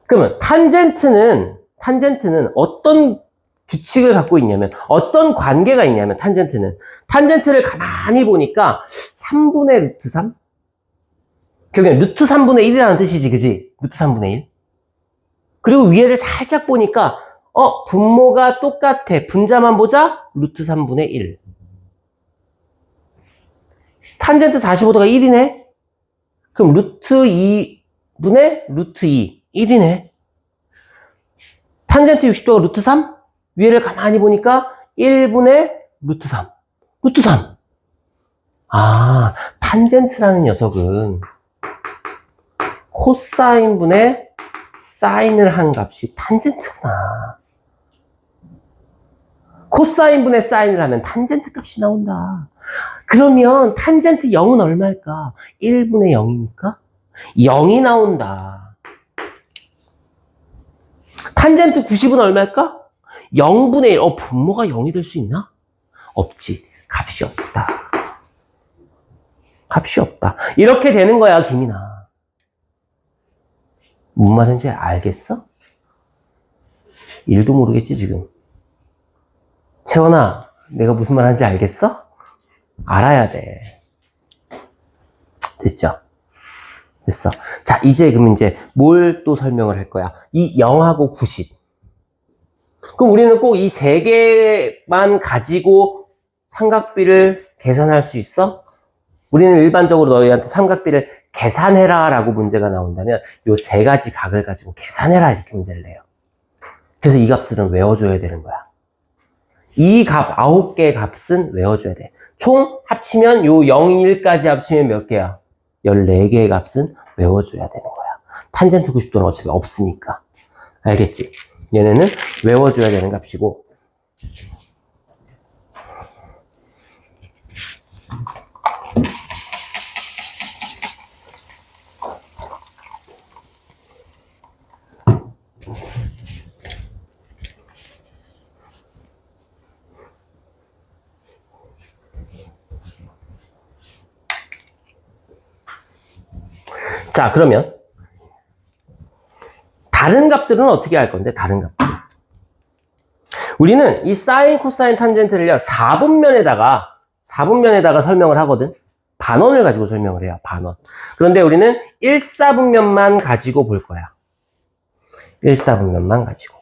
그러면 탄젠트는 어떤 규칙을 갖고 있냐면, 어떤 관계가 있냐면, 탄젠트를 가만히 보니까 3분의 루트 3? 결국엔 루트 3분의 1이라는 뜻이지, 그지? 루트 3분의 1. 그리고 위에를 살짝 보니까, 분모가 똑같아. 분자만 보자? 루트 3분의 1. 탄젠트 45도가 1이네? 그럼 루트 2분의 루트 2. 1이네. 탄젠트 60도가 루트 3? 위에를 가만히 보니까 1분의 루트 3. 루트 3. 아, 탄젠트라는 녀석은 코사인분의 사인을 한 값이 탄젠트구나. 코사인분의 사인을 하면 탄젠트 값이 나온다. 그러면 탄젠트 0은 얼마일까? 1분의 0이니까 0이 나온다. 탄젠트 90은 얼마일까? 0분의 1. 분모가 0이 될 수 있나? 없지. 값이 없다. 값이 없다. 이렇게 되는 거야, 김이나. 뭔 말인지 알겠어? 일도 모르겠지, 지금. 채원아, 내가 무슨 말 하는지 알겠어? 알아야 돼. 됐죠? 됐어. 자, 그럼 이제 뭘 또 설명을 할 거야? 이 0하고 90. 그럼 우리는 꼭 이 세 개만 가지고 삼각비를 계산할 수 있어? 우리는 일반적으로 너희한테 삼각비를 계산해라 라고 문제가 나온다면 요 세 가지 각을 가지고 계산해라 이렇게 문제를 내요. 그래서 이 값들은 외워줘야 되는 거야. 이 값, 9개의 값은 외워줘야 돼. 총 합치면 요 0, 1까지 합치면 몇 개야? 14개의 값은 외워줘야 되는 거야. 탄젠트 90도는 어차피 없으니까. 알겠지? 얘네는 외워줘야 되는 값이고. 자, 그러면 다른 값들은 어떻게 할 건데? 다른 값들. 우리는 이 사인, 코사인, 탄젠트를요, 4분면에다가 설명을 하거든. 반원을 가지고 설명을 해요. 반원. 그런데 우리는 1사분면만 가지고 볼 거야. 1사분면만 가지고.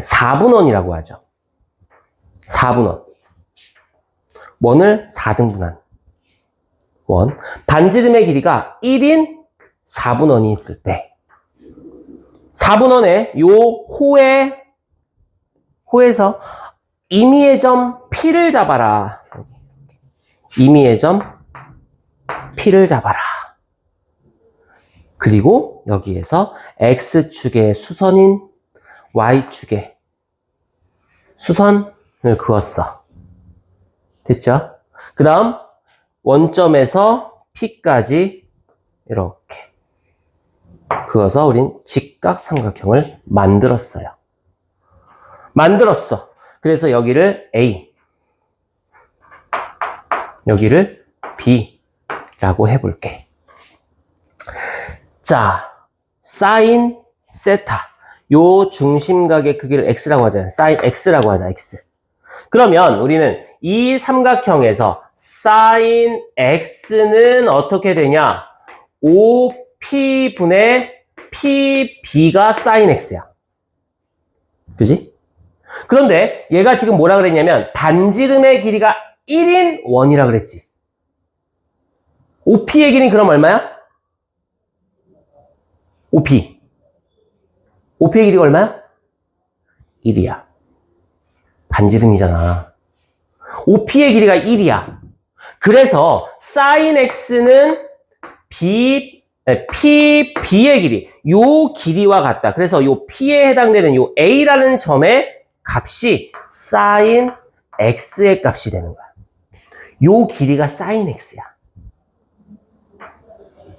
사분원이라고 하죠. 4분원. 원을 4등분한 원. 반지름의 길이가 1인 4분원이 있을 때 4분원의 요 호에서 임의의 점 P를 잡아라. 임의의 점 P를 잡아라. 그리고 여기에서 X축의 수선인 Y축의 수선을 그었어. 됐죠? 그 다음 원점에서 P까지 이렇게 그어서 우린 직각삼각형을 만들었어요. 그래서 여기를 A, 여기를 B라고 해볼게. 자, 사인 세타. 요 중심각의 크기를 x라고 하잖아요. 사인 x라고 하자, x. 그러면 우리는 이 삼각형에서 사인 x는 어떻게 되냐? 5p분의 pb가 사인 x야. 그지? 그런데 얘가 지금 뭐라 그랬냐면 반지름의 길이가 1인 원이라 그랬지. 5p의 길이는 그럼 얼마야? 5p. 5p의 길이가 얼마야? 1이야. 반지름이잖아. 5p의 길이가 1이야. 그래서 sin x는 pb의 길이, 요 길이와 같다. 그래서 요 p에 해당되는 요 a라는 점의 값이 sin x의 값이 되는 거야. 요 길이가 sin x야.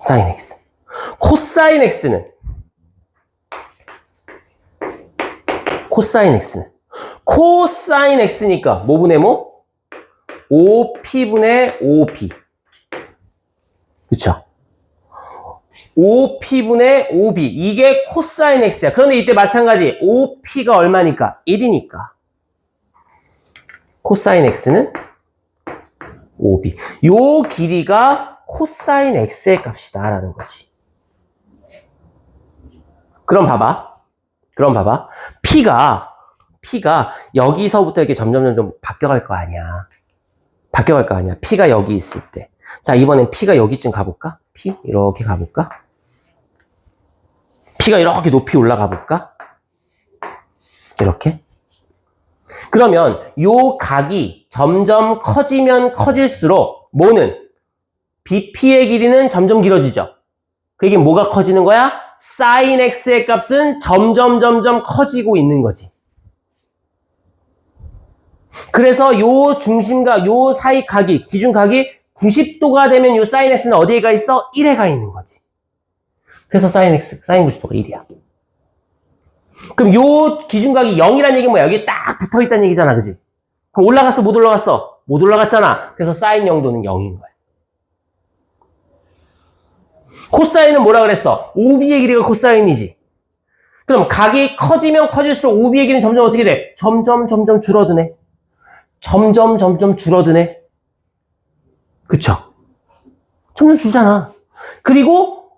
sin x. 코사인 x는 코사인 x니까 뭐분의 뭐? 5p분의 5p. 그쵸? 5p분의 5b. 이게 코사인 x야. 그런데 이때 마찬가지. 5p가 얼마니까? 1이니까. 코사인 x는 5b. 요 길이가 코사인 x의 값이다. 라는 거지. 그럼 봐봐. P가 여기서부터 이렇게 점점 바뀌어갈 거 아니야. P가 여기 있을 때. 자, 이번엔 P가 여기쯤 가볼까? P? 이렇게 가볼까? P가 이렇게 높이 올라가 볼까? 이렇게? 그러면 요 각이 점점 커지면 커질수록 뭐는? BP의 길이는 점점 길어지죠. 그 얘기는 뭐가 커지는 거야? sin x의 값은 점점 커지고 있는 거지. 그래서 요 중심각, 요 사이 각이, 기준각이 90도가 되면 요 sin x는 어디에 가 있어? 1에 가 있는 거지. 그래서 sin 90도가 1이야. 그럼 요 기준각이 0이라는 얘기는 뭐야? 여기 딱 붙어 있다는 얘기잖아, 그지? 그럼 올라갔어, 못 올라갔어? 못 올라갔잖아. 그래서 sin 0도는 0인 거야. 코사인은 뭐라 그랬어? OB의 길이가 코사인이지. 그럼 각이 커지면 커질수록 OB의 길이는 점점 어떻게 돼? 점점 줄어드네. 점점 줄어드네. 그쵸? 점점 줄잖아. 그리고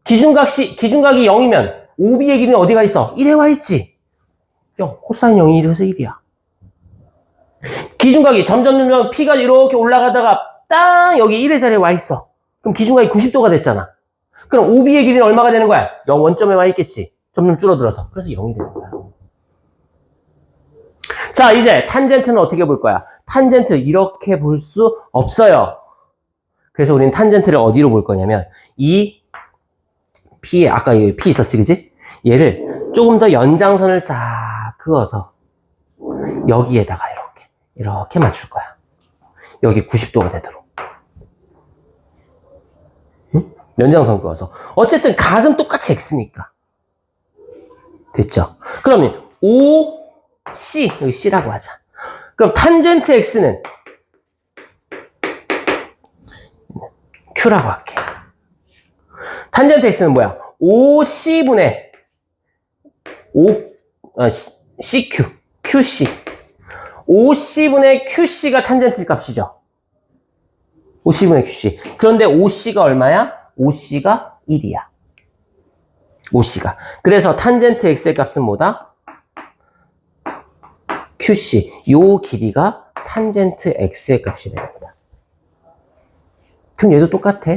기준각이 0이면 OB의 길이는 어디가 있어? 1에 와 있지. 0. 코사인 0이 돼서 1이야. 기준각이 점점 P가 이렇게 올라가다가 딱 여기 1의 자리에 와 있어. 그럼 기준각이 90도가 됐잖아. 그럼 OB의 길이는 얼마가 되는 거야? 0 원점에 와 있겠지. 점점 줄어들어서. 그래서 0이 되는 거야. 자, 이제 탄젠트는 어떻게 볼 거야? 탄젠트 이렇게 볼 수 없어요. 그래서 우리는 탄젠트를 어디로 볼 거냐면 이P에 아까 여기 P 있었지, 그지? 얘를 조금 더 연장선을 싹 그어서 여기에다가 이렇게 맞출 거야. 여기 90도가 되도록. 응? 연장선 그어서. 어쨌든 각은 똑같이 X니까. 됐죠? 그러면 OC, 여기 C라고 하자. 그럼 탄젠트 X는 Q라고 할게. 탄젠트 X는 뭐야? OC분의 CQ, QC. OC분의 QC가 탄젠트 값이죠. OC분의 QC. 그런데 OC가 얼마야? OC가 1이야. OC가. 그래서 탄젠트 X의 값은 뭐다? QC. 요 길이가 탄젠트 X의 값이 되는 거다. 그럼 얘도 똑같아.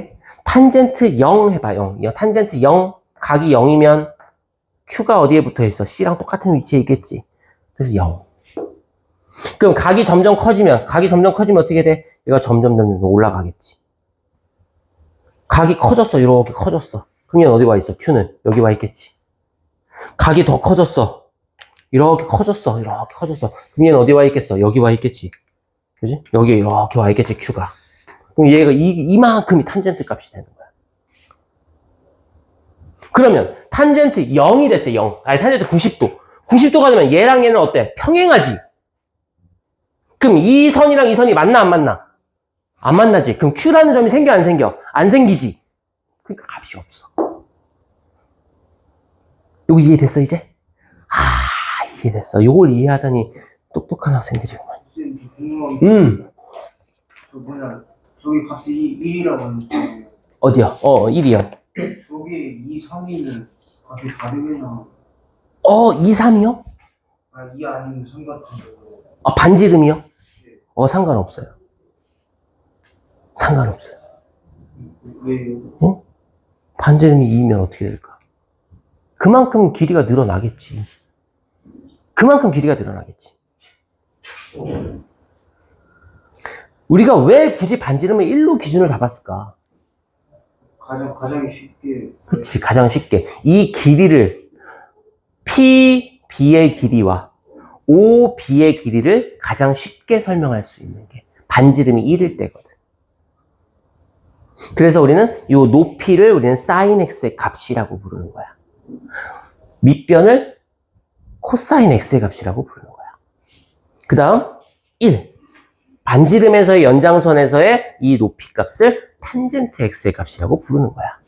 탄젠트 0 해봐, 0. 탄젠트 0, 각이 0이면 Q가 어디에 붙어 있어? C랑 똑같은 위치에 있겠지. 그래서 0. 그럼 각이 점점 커지면 어떻게 돼? 얘가 점점 올라가겠지. 각이 커졌어, 이렇게 커졌어. 그럼 얘는 어디 와 있어? Q는 여기 와 있겠지. 각이 더 커졌어. 이렇게 커졌어. 그럼 얘는 어디 와 있겠어? 여기 와 있겠지. 그지? 여기 이렇게 와 있겠지, Q가. 그럼 얘가 이만큼이 탄젠트 값이 되는 거야. 그러면 탄젠트 0이 됐대, 0. 아니, 탄젠트 90도. 90도가 되면 얘랑 얘는 어때? 평행하지? 그럼 이 선이랑 이 선이 만나, 안 만나? 안 만나지. 그럼 Q라는 점이 생겨, 안 생겨? 안 생기지. 그러니까 값이 없어. 요거 이해됐어, 이제? 아, 이해됐어. 요걸 이해하자니 똑똑한 학생들이구만. 쌤, 저 궁금한 게, 저 뭐냐, 저기 값이 1이라고 하는데, 어디요? 1이요. 저게 2, 3이는 값이 다르게 나와. 2, 3이요? 아, 2 아니면 3 같은 거. 반지름이요? 상관없어요. 상관없어요. 왜요? 반지름이 2면 어떻게 될까? 그만큼 길이가 늘어나겠지. 그만큼 길이가 늘어나겠지. 우리가 왜 굳이 반지름을 1로 기준을 잡았을까? 가장 쉽게. 그치, 가장 쉽게. 이 길이를 PB의 길이와 OB의 길이를 가장 쉽게 설명할 수 있는 게 반지름이 1일 때거든. 그래서 우리는 이 높이를 우리는 sin x의 값이라고 부르는 거야. 밑변을 코사인 x의 값이라고 부르는 거야. 그 다음 1. 반지름에서의 연장선에서의 이 높이 값을 탄젠트 x의 값이라고 부르는 거야.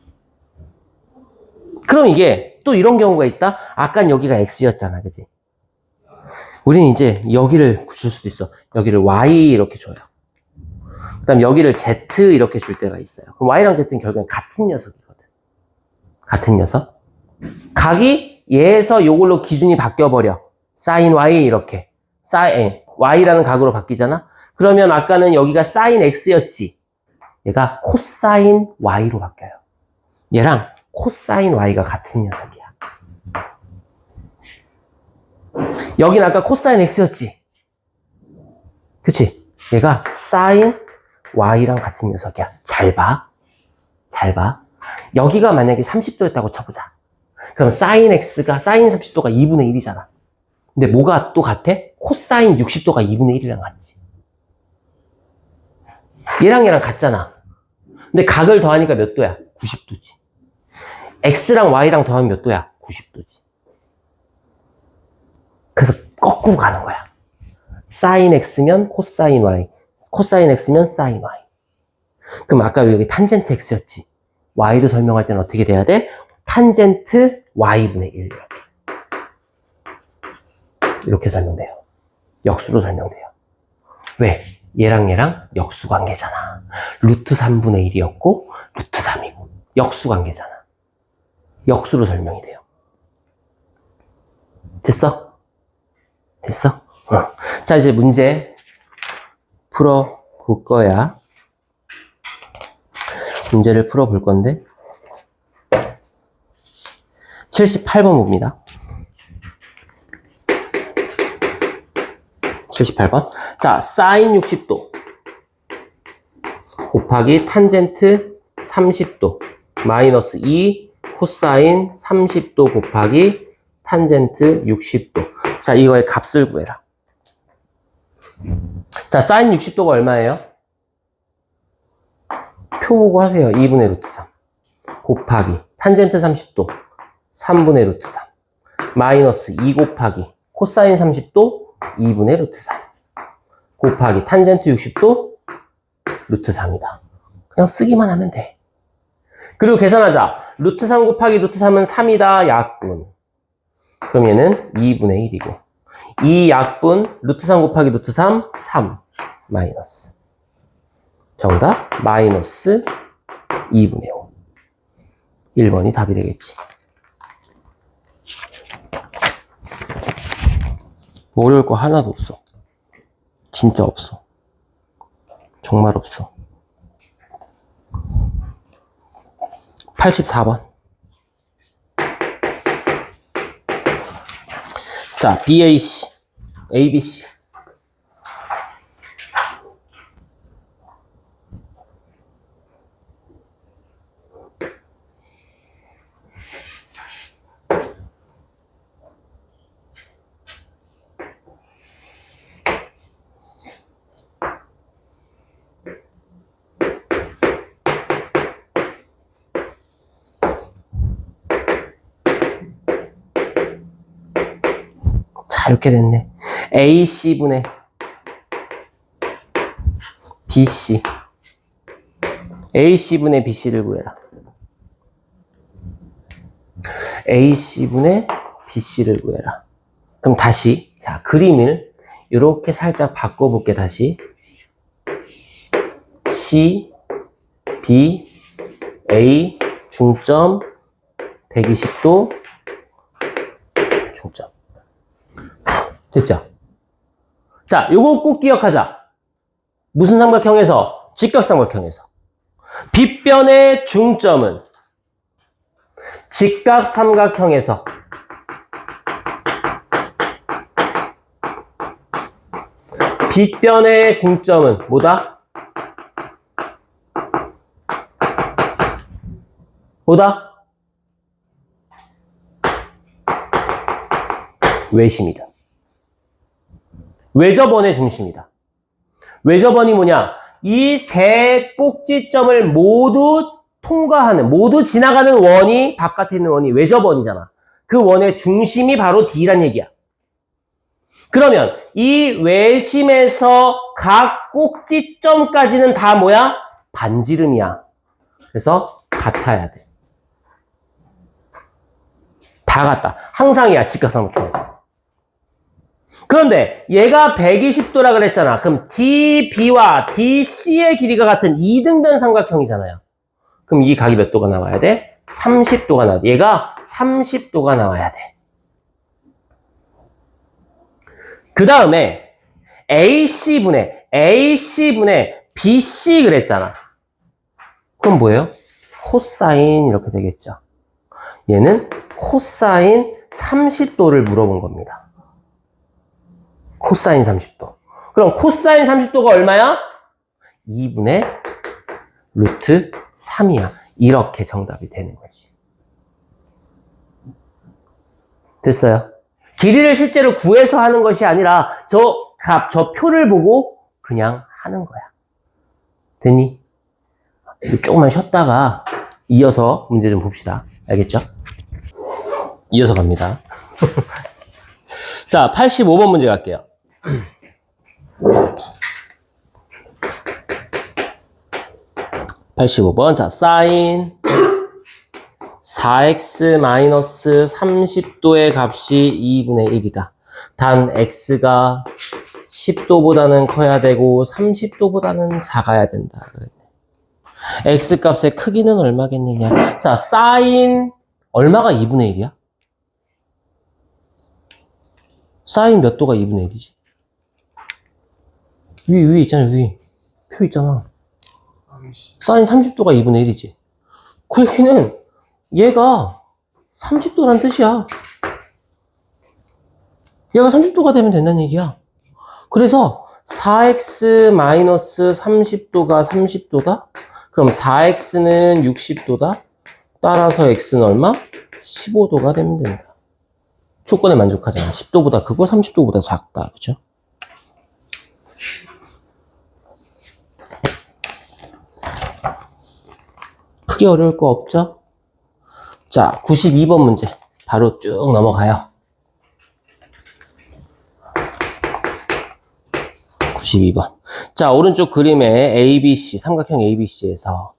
그럼 이게 또 이런 경우가 있다? 아까 여기가 x였잖아, 그치? 우리는 이제 여기를 줄 수도 있어. 여기를 y 이렇게 줘요. 그 다음 여기를 z 이렇게 줄 때가 있어요. 그럼 y랑 z는 결국엔 같은 녀석이거든. 같은 녀석. 각이 얘에서 요걸로 기준이 바뀌어버려. sin y 이렇게. y라는 각으로 바뀌잖아? 그러면 아까는 여기가 sin x였지. 얘가 코사인 y로 바뀌어요. 얘랑 코사인 y가 같은 녀석이야. 여긴 아까 코사인 x였지. 그치? 얘가 sin y랑 같은 녀석이야. 잘 봐. 잘 봐. 여기가 만약에 30도였다고 쳐보자. 그럼 sin x가 sin 30도가 2분의 1이잖아. 근데 뭐가 또 같아? 코사인 60도가 2분의 1이랑 같지. 얘랑 같잖아. 근데 각을 더하니까 몇 도야? 90도지. x랑 y랑 더하면 몇 도야? 90도지. 그래서 거꾸로 가는 거야. sin x면 코사인 y, 코사인 x면 sin y. 그럼 아까 여기 탄젠트 x였지. y를 설명할 때는 어떻게 돼야 돼? 탄젠트 y분의 1. 이렇게 설명돼요. 역수로 설명돼요. 왜? 얘랑 역수관계잖아. 루트 3분의 1이었고 루트 3이고 역수관계잖아. 역수로 설명이 돼요. 됐어? 됐어? 자, 이제 문제 풀어볼 거야. 문제를 풀어볼 건데 78번 봅니다. 78번. 자, 사인 60도 곱하기 탄젠트 30도 마이너스 2 코사인 30도 곱하기 탄젠트 60도. 자, 이거의 값을 구해라. 자, 사인 60도가 얼마예요? 표 보고 하세요. 2분의 루트 3 곱하기 탄젠트 30도 3분의 루트 3 마이너스 2 곱하기 코사인 30도 2분의 루트 3 곱하기 탄젠트 60도 루트 3이다. 그냥 쓰기만 하면 돼. 그리고 계산하자. 루트 3 곱하기 루트 3은 3이다. 약분. 그럼 얘는 2분의 1이고 이 약분 루트 3 곱하기 루트 3 3 마이너스. 정답 마이너스 2분의 5. 1번이 답이 되겠지. 어려울 거 하나도 없어. 진짜 없어. 정말 없어. 84번. 자, BAC, ABC. 자, 이렇게 됐네. AC분의 BC. AC분의 BC를 구해라. AC분의 BC를 구해라. 그럼 다시 자 그림을 이렇게 살짝 바꿔볼게. 다시 C, B, A 중점 120도 중점. 됐죠? 자, 요거 꼭 기억하자. 무슨 삼각형에서? 직각삼각형에서. 빗변의 중점은 직각삼각형에서 빗변의 중점은 뭐다? 뭐다? 외심이다. 외접원의 중심이다. 외접원이 뭐냐? 이 세 꼭지점을 모두 통과하는, 모두 지나가는 원이, 바깥에 있는 원이 외접원이잖아. 그 원의 중심이 바로 D란 얘기야. 그러면 이 외심에서 각 꼭지점까지는 다 뭐야? 반지름이야. 그래서 같아야 돼. 다 같다. 항상이야, 직각삼각형에서. 그런데 얘가 120도라 그랬잖아. 그럼 DB와 DC의 길이가 같은 이등변 삼각형이잖아요. 그럼 이 각이 몇 도가 나와야 돼? 30도가 나와야 돼. 얘가 30도가 나와야 돼. 그 다음에 AC분의 BC 그랬잖아. 그럼 뭐예요? 코사인 이렇게 되겠죠. 얘는 코사인 30도를 물어본 겁니다. 코사인 30도. 그럼 코사인 30도가 얼마야? 2분의 루트 3이야. 이렇게 정답이 되는 거지. 됐어요? 길이를 실제로 구해서 하는 것이 아니라 저 값, 저 표를 보고 그냥 하는 거야. 됐니? 조금만 쉬었다가 이어서 문제 좀 봅시다. 알겠죠? 이어서 갑니다. 자, 85번 문제 갈게요. 85번. 자, 사인 4x-30도의 값이 2분의 1이다. 단 x가 10도보다는 커야 되고 30도보다는 작아야 된다. 그랬네. x 값의 크기는 얼마겠느냐? 자, 사인 얼마가 2분의 1이야? 사인 몇 도가 2분의 1이지? 위에 있잖아, 위. 표 있잖아. 사인 30도가 2분의 1이지. 그 얘기는 얘가 30도란 뜻이야. 얘가 30도가 되면 된다는 얘기야. 그래서 4x-30도가 30도다? 그럼 4x는 60도다? 따라서 x는 얼마? 15도가 되면 된다. 조건에 만족하잖아. 10도보다 크고 30도보다 작다. 그죠? 크게 어려울 거 없죠? 자, 92번 문제. 바로 쭉 넘어가요. 92번. 자, 오른쪽 그림에 ABC, 삼각형 ABC에서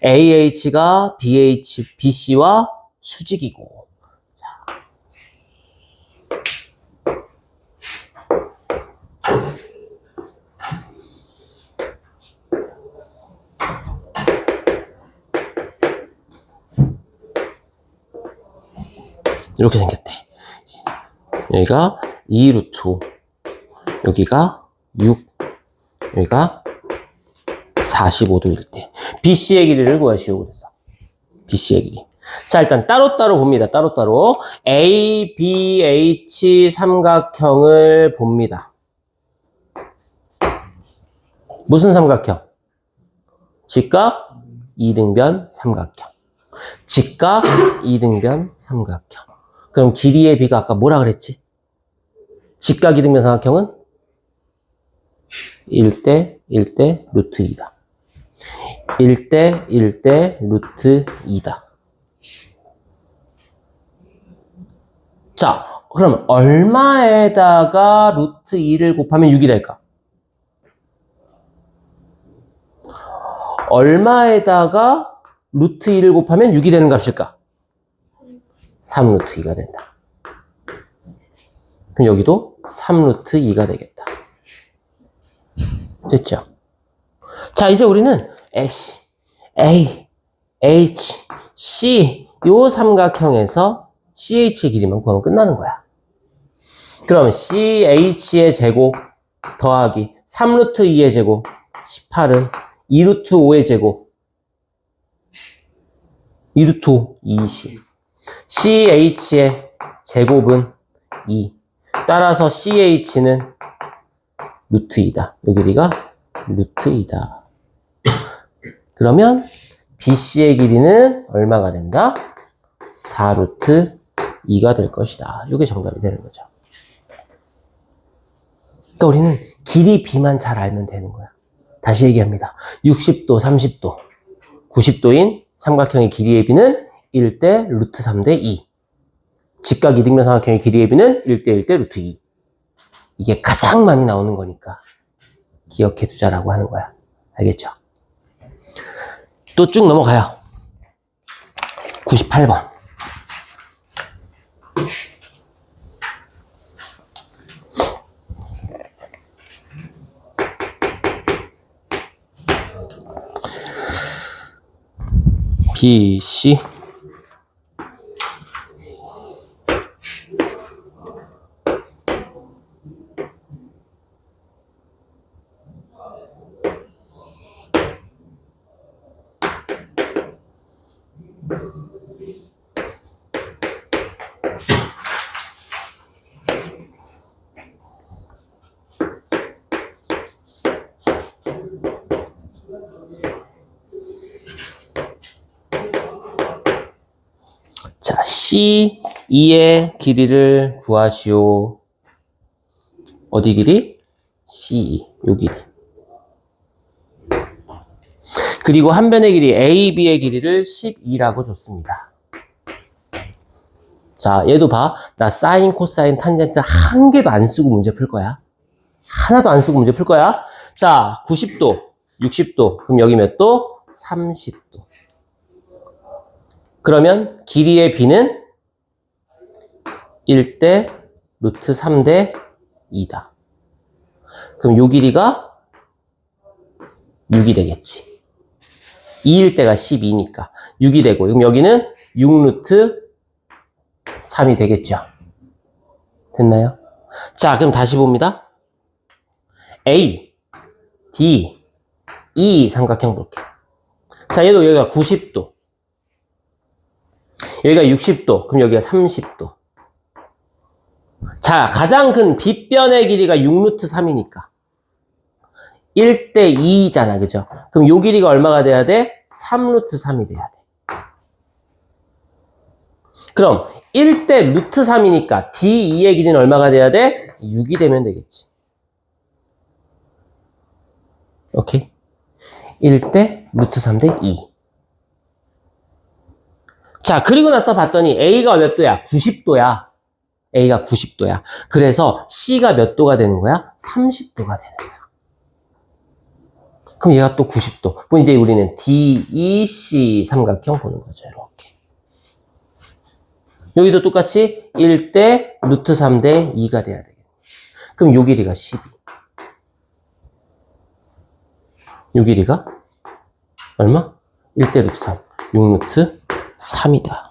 AH가 BC와 수직이고, 자. 이렇게 생겼대. 여기가 2루트 5, 여기가 6, 여기가 45도일 때 BC의 길이를 구하시오 그랬어. BC의 길이. 자, 일단 따로따로 봅니다. 따로따로 ABH 삼각형을 봅니다. 무슨 삼각형? 직각 이등변 삼각형. 직각 이등변 삼각형. 그럼 길이의 비가 아까 뭐라 그랬지? 직각 이등변 삼각형은 1대 1대 루트 2다. 1대 1대 루트 2다. 자, 그럼 얼마에다가 루트 2를 곱하면 6이 될까? 얼마에다가 루트 2를 곱하면 6이 되는 값일까? 3루트 2가 된다. 그럼 여기도 3루트 2가 되겠다. 됐죠? 자, 이제 우리는 S, A, H, C 요 삼각형에서 CH의 길이만 구하면 끝나는 거야. 그럼 CH의 제곱 더하기 3루트 2의 제곱 18은 2루트 5의 제곱 2루트 5, 20. CH의 제곱은 2. 따라서 CH는 루트 2다. 요 길이가 루트 2다. 그러면 BC의 길이는 얼마가 된다? 4루트 2가 될 것이다. 이게 정답이 되는 거죠. 그러니까 우리는 길이 B만 잘 알면 되는 거야. 다시 얘기합니다. 60도, 30도, 90도인 삼각형의 길이의 B는 1대 루트 3대 2. 직각 이등변 삼각형의 길이의 B는 1대 1대 루트 2. 이게 가장 많이 나오는 거니까 기억해 두자라고 하는 거야. 알겠죠? 또 쭉 넘어가요. 98번. B, C. 자, C2의 길이를 구하시오. 어디 길이? C2, 요 길이. 그리고 한 변의 길이 AB의 길이를 12라고 줬습니다. 자, 얘도 봐. 나 사인, 코사인, 탄젠트 한 개도 안 쓰고 문제 풀 거야. 하나도 안 쓰고 문제 풀 거야. 자, 90도, 60도. 그럼 여기 몇 도? 30도. 그러면 길이의 B는 1대 루트 3대 2다. 그럼 요 길이가 6이 되겠지. 2일 때가 12니까 6이 되고, 그럼 여기는 6 루트 3이 되겠죠. 됐나요? 자, 그럼 다시 봅니다. A, D, E 삼각형 볼게요. 자, 얘도 여기가 90도. 여기가 60도. 그럼 여기가 30도. 자, 가장 큰 빗변의 길이가 6루트 3이니까 1대 2잖아. 그죠? 그럼 요 길이가 얼마가 돼야 돼? 3루트 3이 돼야 돼. 그럼 1대 루트 3이니까 D2의 길이는 얼마가 돼야 돼? 6이 되면 되겠지. 오케이? 1대 루트 3대 2. 자, 그리고 나서 봤더니 A가 몇 도야? 90도야. A가 90도야. 그래서 C가 몇 도가 되는 거야? 30도가 되는 거야. 그럼 얘가 또 90도. 그럼 이제 우리는 DEC 삼각형 보는 거죠. 이렇게. 여기도 똑같이 1대 루트 3대 2가 돼야 되겠네. 그럼 요 길이가 12. 요 길이가 얼마? 1대 루트 3. 6 루트 3이다.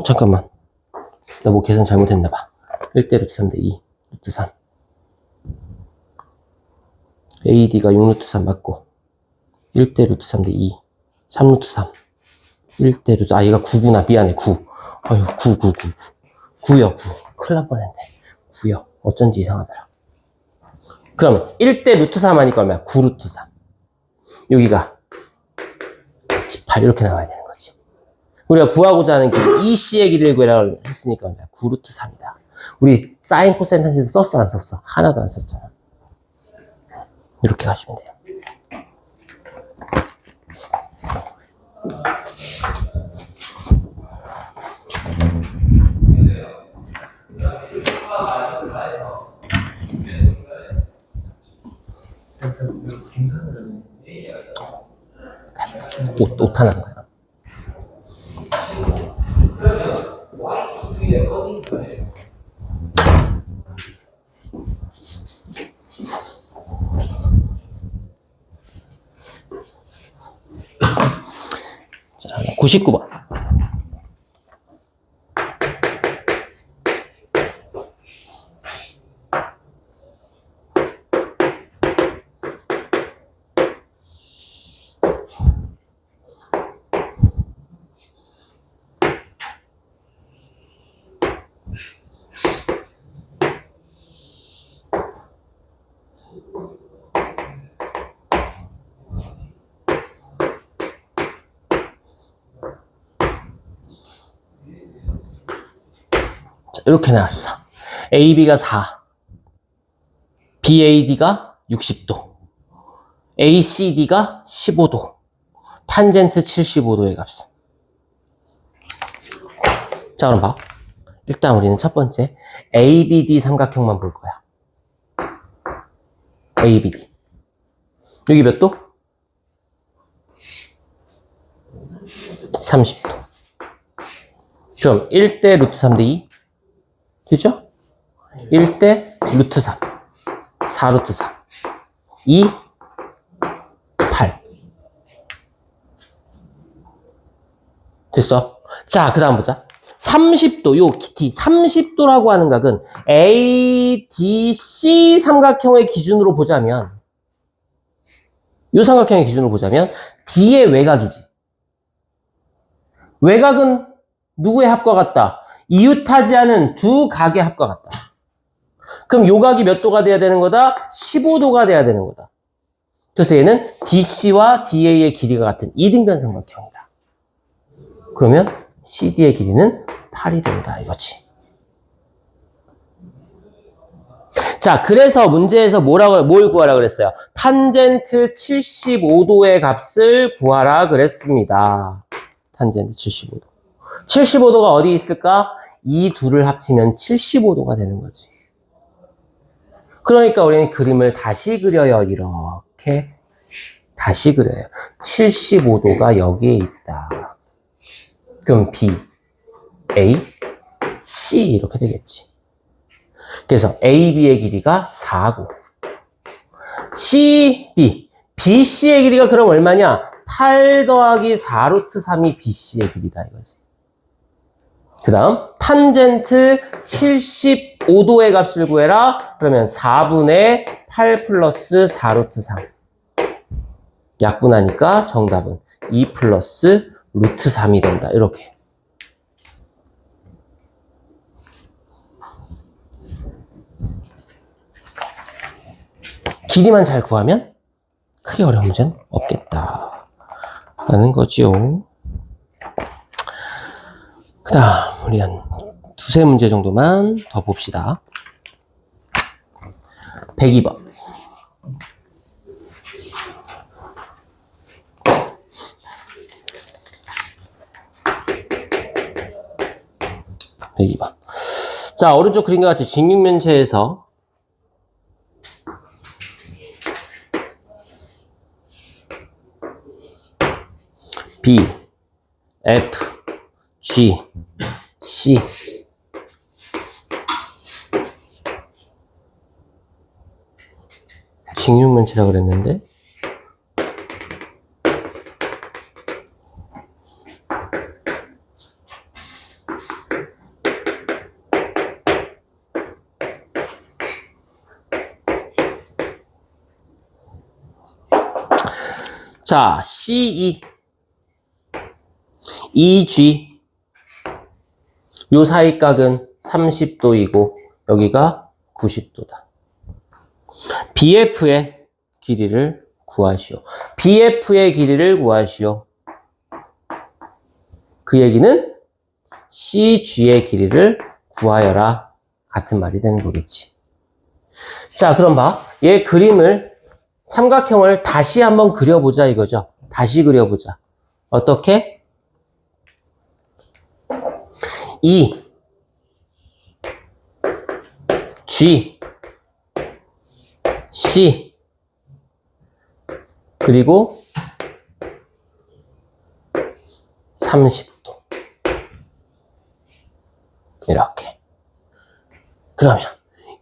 잠깐만. 나 뭐 계산 잘못했나봐. 1대 루트 3대 2. 루트 3. AD가 6 루트 3 맞고. 1대 루트 3대 2. 3 루트 3. 1대 루트, 얘가 9구나. 미안해, 9. 아유, 9. 9요, 9. 큰일 날 뻔했네. 9요. 어쩐지 이상하더라. 그러면 1대 루트 3 하니까 얼마야? 9 루트 3. 여기가 18 이렇게 나와야 되는 거지. 우리가 구하고자 하는 길이 EC의 길이를 구하라고 했으니까 얼마야? 9 루트 3이다. 우리 사인, 코사인, 탄젠트 썼어 안 썼어? 하나도 안 썼잖아. 이렇게 가시면 돼요. 오타나는 거야. 99번. 자, 이렇게 나왔어. AB가 4, BAD가 60도, ACD가 15도, 탄젠트 75도의 값은. 자, 그럼 봐. 일단 우리는 첫 번째 ABD 삼각형만 볼 거야. ABD. 여기 몇 도? 30도. 그럼 1대 루트 3대 2? 되죠? 1대 루트 3. 4 루트 3. 2, 8. 됐어? 자, 그 다음 보자. 30도, 요 키티, 30도라고 하는 각은 ADC 삼각형의 기준으로 보자면, 요 삼각형의 기준으로 보자면, D의 외곽이지. 외곽은 누구의 합과 같다? 이웃하지 않은 두 각의 합과 같다. 그럼 요 각이 몇 도가 돼야 되는 거다? 15도가 돼야 되는 거다. 그래서 얘는 DC와 DA의 길이가 같은 이등변 삼각형이다. 그러면 CD의 길이는 8이 된다 이거지. 자, 그래서 문제에서 뭘 구하라 그랬어요? 탄젠트 75도의 값을 구하라 그랬습니다. 탄젠트 75도. 75도가 어디 있을까? 이 둘을 합치면 75도가 되는 거지. 그러니까 우리는 그림을 다시 그려요. 이렇게 다시 그려요. 75도가 여기에 있다. 그럼 B, A, C 이렇게 되겠지. 그래서 AB의 길이가 4고 CB, BC의 길이가 그럼 얼마냐? 8 더하기 4 루트 3이 BC의 길이다 이거지. 그 다음 탄젠트 75도의 값을 구해라. 그러면 4분의 8 플러스 4 루트 3. 약분하니까 정답은 2 플러스 루트 3이 된다. 이렇게. 길이만 잘 구하면 크게 어려운 문제는 없겠다. 라는 거죠. 그 다음, 우리 한 두세 문제 정도만 더 봅시다. 102번. 자, 오른쪽 그림과 같이 직육면체에서 B, F, G, C 직육면체라고 그랬는데 자, CE, EG 요 사이 각은 30도이고 여기가 90도다. BF의 길이를 구하시오. BF의 길이를 구하시오. 그 얘기는 CG의 길이를 구하여라. 같은 말이 되는 거겠지. 자, 그럼 봐. 얘 그림을 삼각형을 다시 한번 그려보자 이거죠. 다시 그려보자. 어떻게? E, G, C 그리고 30도 이렇게. 그러면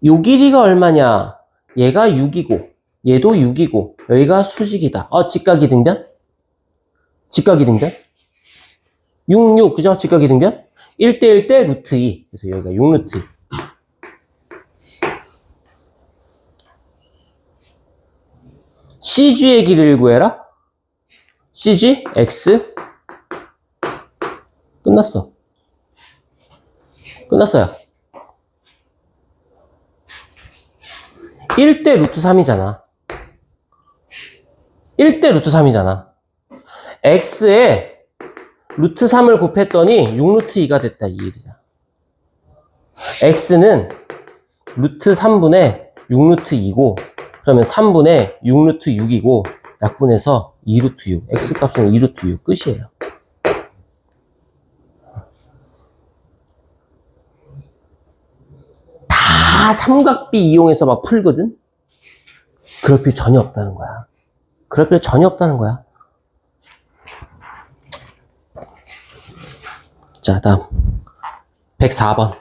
요 길이가 얼마냐? 얘가 6이고 얘도 6이고 여기가 수직이다. 직각이등변? 직각이등변? 6, 그죠? 직각이등변? 1대1 대 루트 2. 그래서 여기가 6루트 2. CG의 길이를 구해라? CG, X. 끝났어. 끝났어요. 1대 루트 3이잖아. 1대 루트 3이잖아. X에 루트 3을 곱했더니 6루트 2가 됐다. 이 얘기잖아. X는 루트 3분의 6루트 2고, 그러면 3분의 6루트 6이고, 약분해서 2루트 6. X 값은 2루트 6. 끝이에요. 다 삼각비 이용해서 막 풀거든? 그럴 필요 전혀 없다는 거야. 그럴 필요 전혀 없다는 거야. 자, 다음. 104번.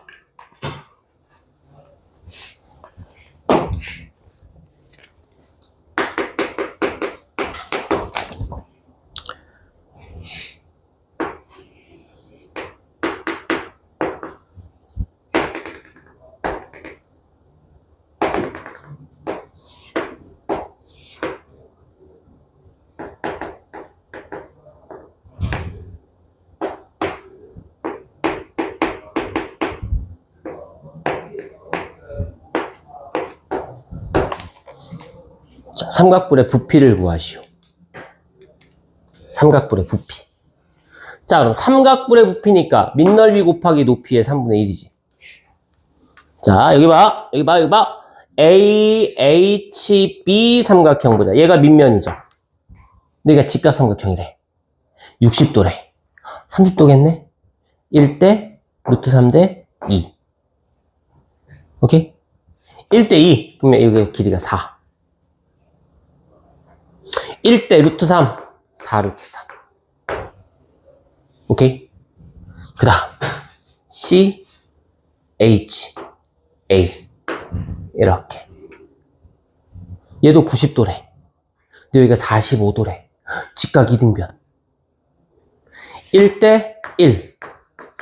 자, 삼각뿔의 부피를 구하시오. 삼각뿔의 부피. 자, 그럼 삼각뿔의 부피니까 밑넓이 곱하기 높이의 3분의 1이지. 자, 여기 봐. 여기 봐. 여기 봐. AHB 삼각형 보자. 얘가 밑면이죠. 근데 얘가 직각삼각형이래. 60도래. 30도겠네? 1대 루트 3대 2. 오케이? 1대 2. 그러면 여기 길이가 4. 1대 루트 3. 4 루트 3. 오케이? 그 다음 C, H, A 이렇게. 얘도 90도래. 근데 여기가 45도래. 직각 이등변. 1대 1.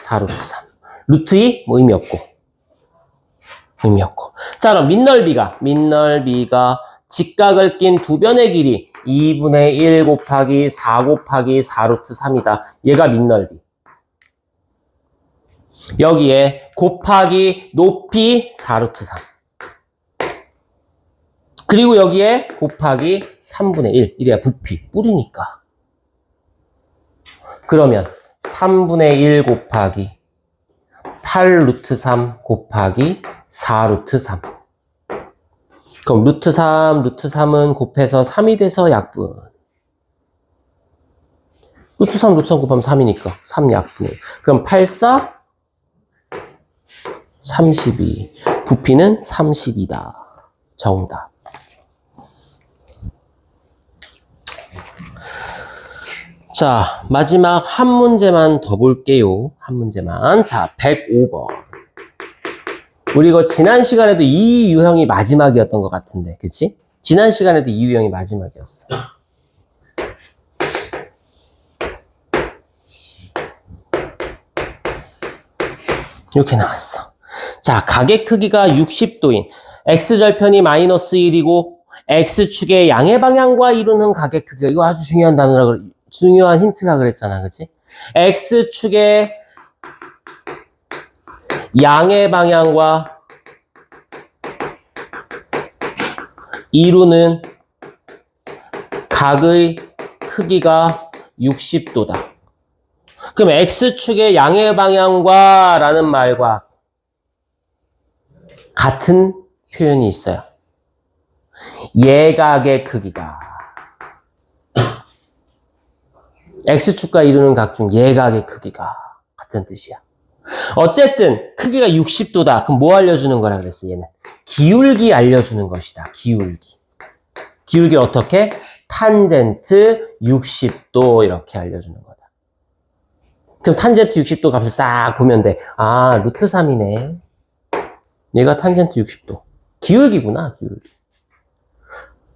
4 루트 3. 루트 2? 뭐 의미 없고. 의미 없고. 자, 그럼 밑넓이가 직각을 낀 두 변의 길이 2분의 1 곱하기 4 곱하기 4 루트 3이다. 얘가 밑넓이. 여기에 곱하기 높이 4 루트 3. 그리고 여기에 곱하기 3분의 1. 이래야 부피. 뿌리니까. 그러면 3분의 1 곱하기 8 루트 3 곱하기 4 루트 3. 그럼 루트 3은 곱해서 3이 돼서 약분. 루트 3 곱하면 3이니까 3 약분. 그럼 8, 4, 32. 부피는 30이다. 정답. 자, 마지막 한 문제만 더 볼게요. 한 문제만. 자, 105번. 우리 이거 지난 시간에도 이 유형이 마지막이었던 것 같은데, 그치? 지난 시간에도 이 유형이 마지막이었어. 이렇게 나왔어. 자, 각의 크기가 60도인 x절편이 마이너스 1이고 x축의 양의 방향과 이루는 각의 크기가, 이거 아주 중요한 단어라, 중요한 힌트라 그랬잖아, 그치? x축의 양의 방향과 이루는 각의 크기가 60도다. 그럼 x축의 양의 방향과 라는 말과 같은 표현이 있어요. 예각의 크기가. x축과 이루는 각 중 예각의 크기가 같은 뜻이야. 어쨌든 크기가 60도다. 그럼 뭐 알려주는 거라 그랬어, 얘는? 기울기 알려주는 것이다. 기울기. 기울기 어떻게? 탄젠트 60도 이렇게 알려주는 거다. 그럼 탄젠트 60도 값을 싹 보면 돼. 아, 루트 3이네. 얘가 탄젠트 60도. 기울기구나, 기울기.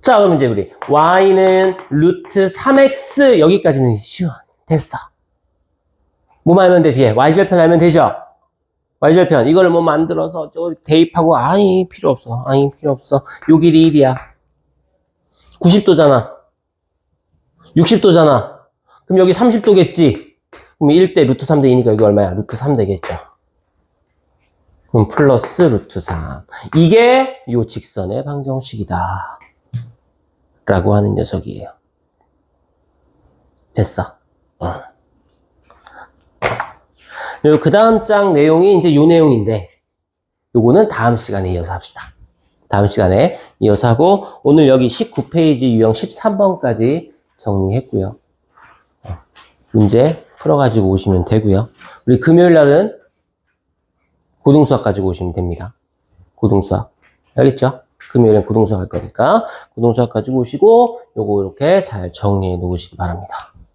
자, 그럼 이제 우리 y는 루트 3x, 여기까지는 시원. 됐어. 뭐만 알면 돼, 뒤에? y절편 알면 되죠? y절편. 이걸 뭐 만들어서 저 대입하고, 아니, 필요 없어. 아니, 필요 없어. 요 길이 1이야. 90도잖아. 60도잖아. 그럼 여기 30도겠지? 그럼 1대 루트 3 대 2니까 여기 얼마야? 루트 3 되겠죠? 그럼 플러스 루트 3. 이게 요 직선의 방정식이다. 라고 하는 녀석이에요. 됐어. 그리고 그 다음 장 내용이 이제 요 내용인데, 요거는 다음 시간에 이어서 합시다. 다음 시간에 이어서 하고, 오늘 여기 19페이지 유형 13번까지 정리했고요. 문제 풀어가지고 오시면 되고요. 우리 금요일 날은 고등수학 가지고 오시면 됩니다. 고등수학. 알겠죠? 금요일엔 고등수학 할 거니까 고등수학 가지고 오시고 요거 이렇게 잘 정리해 놓으시기 바랍니다.